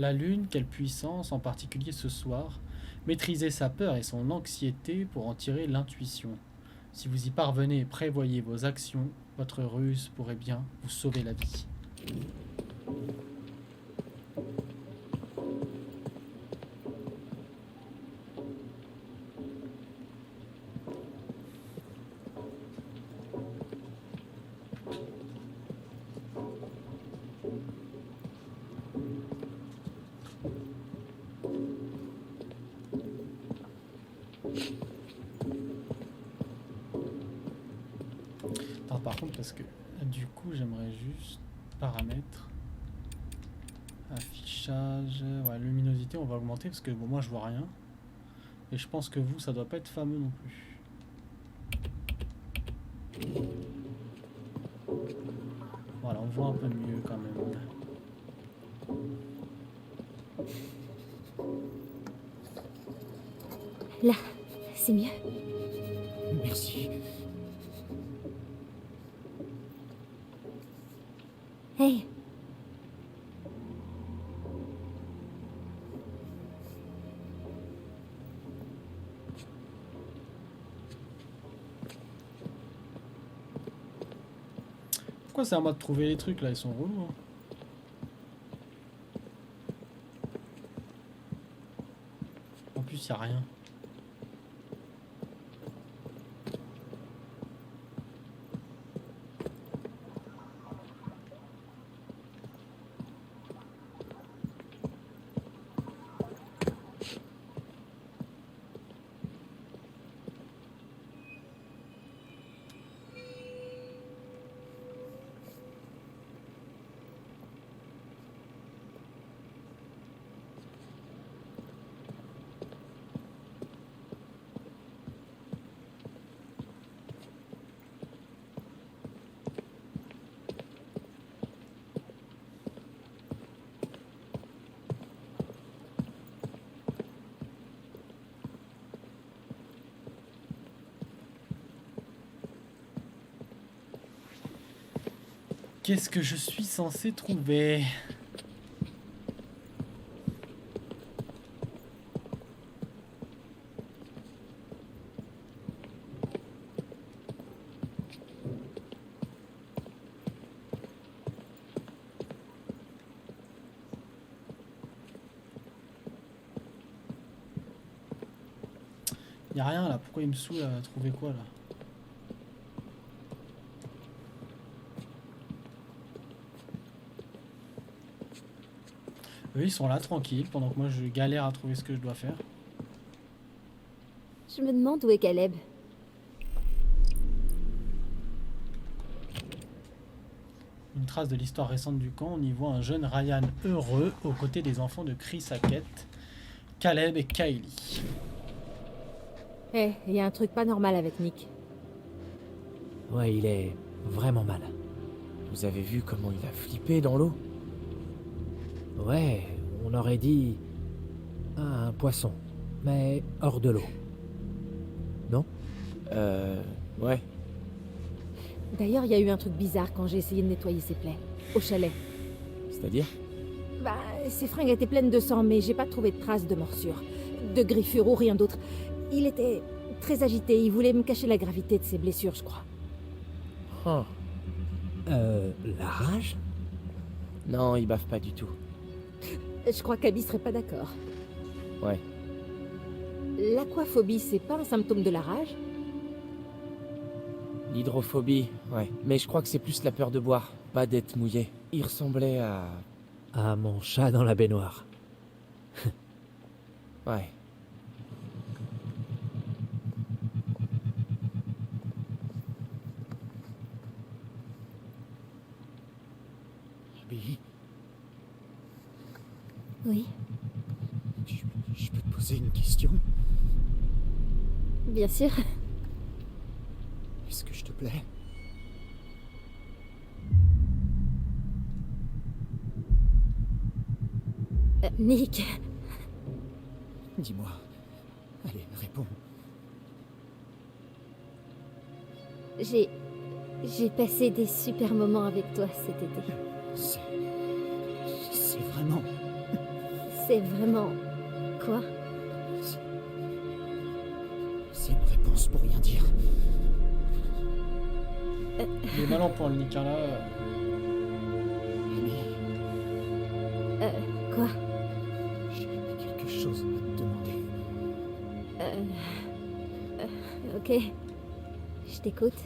La lune, quelle puissance, en particulier ce soir. Maîtrisez sa peur et son anxiété pour en tirer l'intuition. Si vous y parvenez, prévoyez vos actions. Votre ruse pourrait bien vous sauver la vie. Attends, par contre, parce que du coup, j'aimerais juste paramètres, affichage, ouais, luminosité, on va augmenter parce que bon, moi je vois rien. Et je pense que vous, ça doit pas être fameux non plus. Voilà, on voit un peu mieux quand même. Là, c'est mieux. Merci. Hey. Pourquoi c'est à moi de trouver les trucs là, ils sont relous, hein. En plus, y a rien. Qu'est-ce que je suis censé trouver? Y a rien là, pourquoi il me saoule à trouver quoi là? Eux ils sont là tranquilles pendant que moi je galère à trouver ce que je dois faire. Je me demande où est Caleb. Une trace de l'histoire récente du camp, on y voit un jeune Ryan heureux aux côtés des enfants de Chris Hackett, Caleb et Kylie. Eh, il y a un truc pas normal avec Nick. Ouais, il est vraiment mal. Vous avez vu comment il a flippé dans l'eau? Ouais, on aurait dit un poisson, mais hors de l'eau. Non? Ouais. D'ailleurs, il y a eu un truc bizarre quand j'ai essayé de nettoyer ses plaies, au chalet. C'est-à-dire? Bah, ses fringues étaient pleines de sang, mais j'ai pas trouvé de traces de morsure, de griffure ou rien d'autre. Il était très agité, il voulait me cacher la gravité de ses blessures, je crois. Huh. La rage? Non, il baffe pas du tout. Je crois qu'Abby serait pas d'accord. Ouais. L'aquaphobie, c'est pas un symptôme de la rage? L'hydrophobie, ouais. Mais je crois que c'est plus la peur de boire, pas d'être mouillé. Il ressemblait à... À mon chat dans la baignoire. Ouais. Abby, Oui, je peux te poser une question? bien sûr. Est-ce que je te plais? Nick, Dis-moi. Allez, réponds. j'ai passé des super moments avec toi cet été. C'est vraiment C'est vraiment... Quoi? C'est une réponse pour rien dire. Il est mal en point, le Nick, hein, là. Amy, Quoi? j'ai quelque chose à te demander. Ok. Je t'écoute.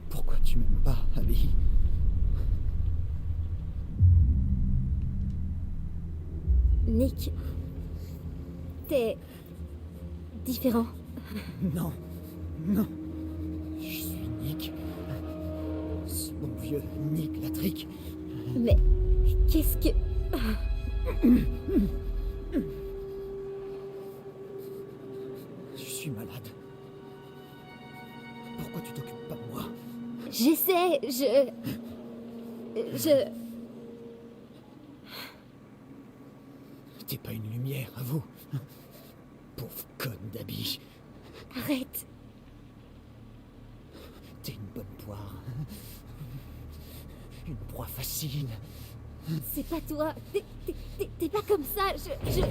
Pourquoi tu m'aimes pas, Abby? Nick... T'es... différent. Non, non. Je suis Nick. Ce bon vieux Nick Latrick. Mais... qu'est-ce que... Je suis malade. Pourquoi tu t'occupes pas de moi? J'essaie, je... T'es pas une lumière, à vous. Pauvre conne d'Abby. Arrête. T'es une bonne poire. Une proie facile. C'est pas toi. T'es pas comme ça. Je...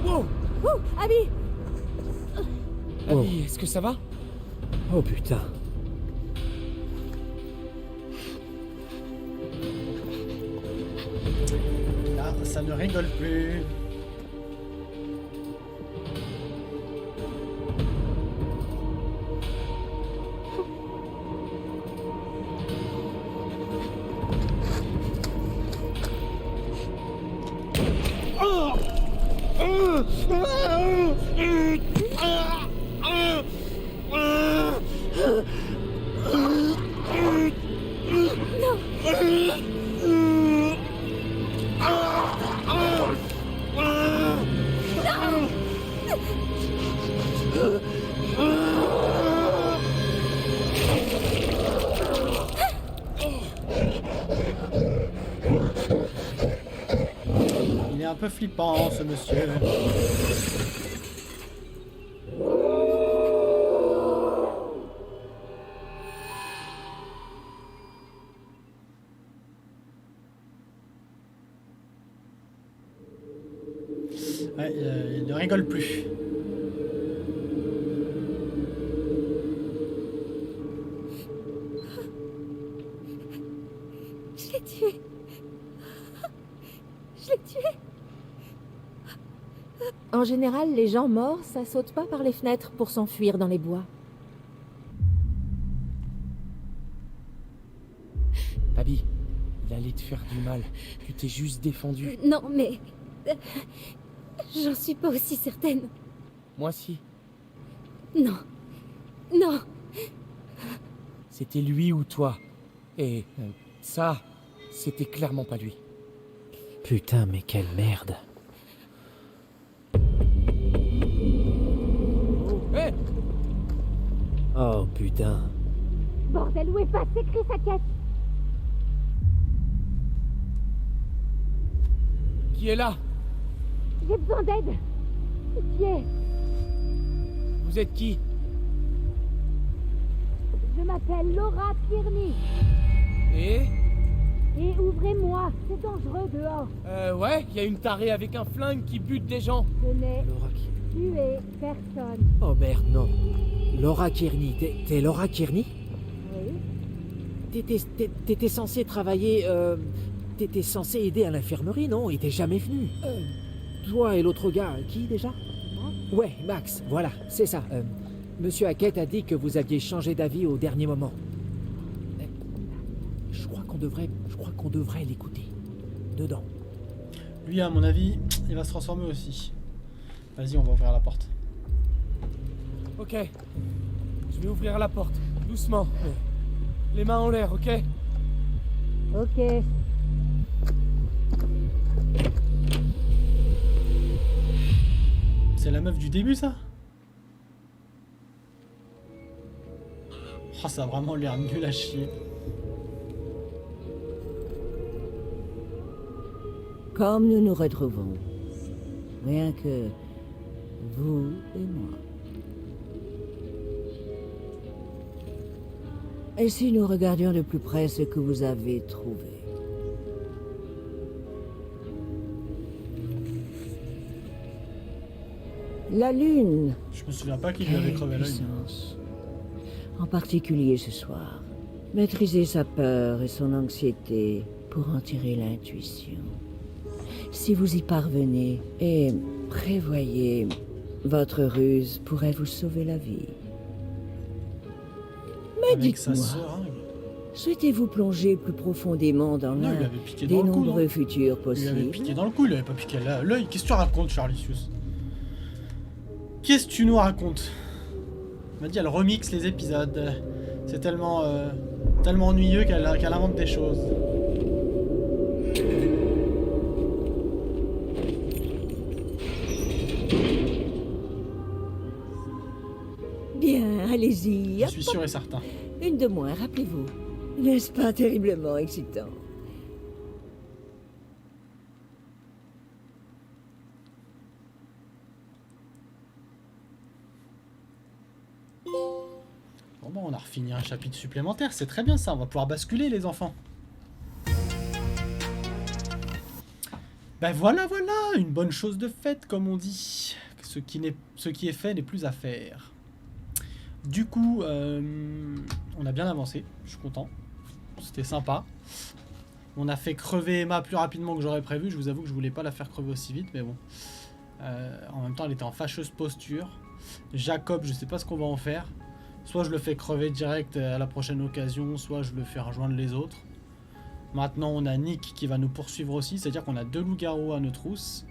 Wow! Ouh, Abby! Abby, est-ce que ça va? Oh putain. Là, ça ne rigole plus. Il est un peu flippant, ce monsieur. Ouais, il ne rigole plus. Je l'ai tué. Je l'ai tué. En général, les gens morts, ça saute pas par les fenêtres pour s'enfuir dans les bois. Abby, il allait te faire du mal. Tu t'es juste défendu. Non, mais... j'en suis pas aussi certaine. Moi si. Non. Non. C'était lui ou toi. Et ça, c'était clairement pas lui. Putain, mais quelle merde. Hé! Oh putain. Bordel, où est passé Chris Hackett? Qui est là? J'ai besoin d'aide. Pitié. Vous êtes qui? Je m'appelle Laura Kearney. Et ouvrez-moi, c'est dangereux dehors. Ouais, il y a une tarée avec un flingue qui bute des gens. Je n'ai Laura tué personne. Oh merde, non. Laura Kearney. T'es Laura Kearney? Oui. T'étais censé travailler... T'étais censé aider à l'infirmerie, non? Et t'es jamais venu. Toi et l'autre gars, qui déjà? Ouais, Max, voilà, c'est ça. Monsieur Hackett a dit que vous aviez changé d'avis au dernier moment. Je crois qu'on devrait l'écouter. Dedans. Lui, à mon avis, il va se transformer aussi. Vas-y, on va ouvrir la porte. Ok. Je vais ouvrir la porte, doucement. Les mains en l'air, ok? Ok. C'est la meuf du début, ça? Oh, ça a vraiment l'air nul à chier. Comme nous nous retrouvons. Rien que vous et moi. Et si nous regardions de plus près ce que vous avez trouvé? La lune. Je me souviens pas qui lui avait crevé l'œil. Puissance. En particulier ce soir. Maîtriser sa peur et son anxiété pour en tirer l'intuition. Si vous y parvenez et prévoyez, votre ruse pourrait vous sauver la vie. Mais Avec sa dites-moi, seringue. souhaitez-vous plonger plus profondément dans Non, il l'un lui avait piqué des dans le cou. nombreux non futurs Il lui avait possibles? piqué dans le cou, il lui avait pas piqué à l'œil. Qu'est-ce que tu racontes, Charlisius? Qu'est-ce que tu nous racontes? Elle m'a dit, elle remixe les épisodes. C'est tellement, tellement ennuyeux qu'elle invente des choses. Bien, allez-y. Je suis sûr et certain. Une de moins, rappelez-vous. N'est-ce pas terriblement excitant? Bon bah on a refini un chapitre supplémentaire, c'est très bien ça, on va pouvoir basculer les enfants. Ben voilà, une bonne chose de faite comme on dit. Ce qui est fait n'est plus à faire. Du coup, on a bien avancé, je suis content. C'était sympa. On a fait crever Emma plus rapidement que j'aurais prévu, je vous avoue que je voulais pas la faire crever aussi vite, mais bon. En même temps, elle était en fâcheuse posture. Jacob, je sais pas ce qu'on va en faire. Soit je le fais crever direct à la prochaine occasion, soit je le fais rejoindre les autres. Maintenant, on a Nick qui va nous poursuivre aussi, c'est-à-dire qu'on a 2 loups-garous à nos trousses.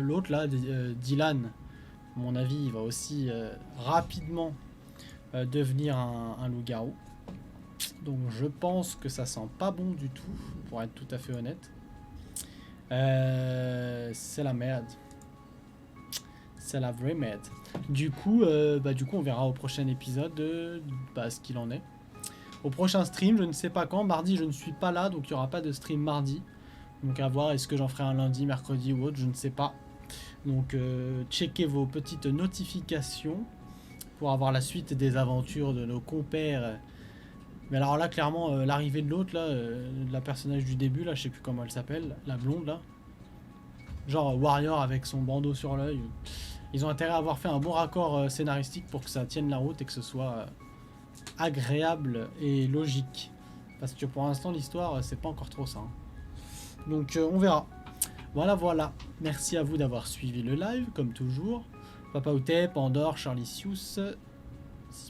L'autre, là, Dylan, à mon avis, il va aussi rapidement devenir un loup-garou. Donc je pense que ça sent pas bon du tout, pour être tout à fait honnête. C'est la merde. C'est la vraie merde. Du coup, on verra au prochain épisode ce qu'il en est. Au prochain stream, je ne sais pas quand. Mardi, je ne suis pas là, donc il n'y aura pas de stream mardi. Donc à voir, est-ce que j'en ferai un lundi, mercredi ou autre, je ne sais pas. Donc checkez vos petites notifications pour avoir la suite des aventures de nos compères. Mais alors là, clairement, l'arrivée de l'autre, là, la personnage du début, là, je sais plus comment elle s'appelle, la blonde, là. Genre Warrior avec son bandeau sur l'œil. Ils ont intérêt à avoir fait un bon raccord scénaristique pour que ça tienne la route et que ce soit agréable et logique. Parce que pour l'instant, l'histoire, c'est pas encore trop ça. Hein. Donc, on verra. Voilà. Merci à vous d'avoir suivi le live, comme toujours. Papa Outé, Pandore, Charlisius.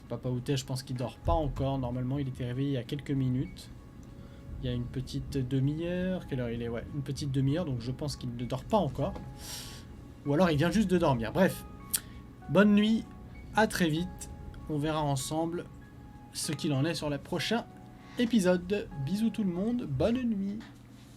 Papa Outé, je pense qu'il dort pas encore. Normalement, il était réveillé il y a quelques minutes. Il y a une petite demi-heure. Quelle heure il est? Ouais, une petite demi-heure. Donc, je pense qu'il ne dort pas encore. Ou alors, il vient juste de dormir. Bref. Bonne nuit. À très vite. On verra ensemble ce qu'il en est sur le prochain épisode. Bisous tout le monde. Bonne nuit.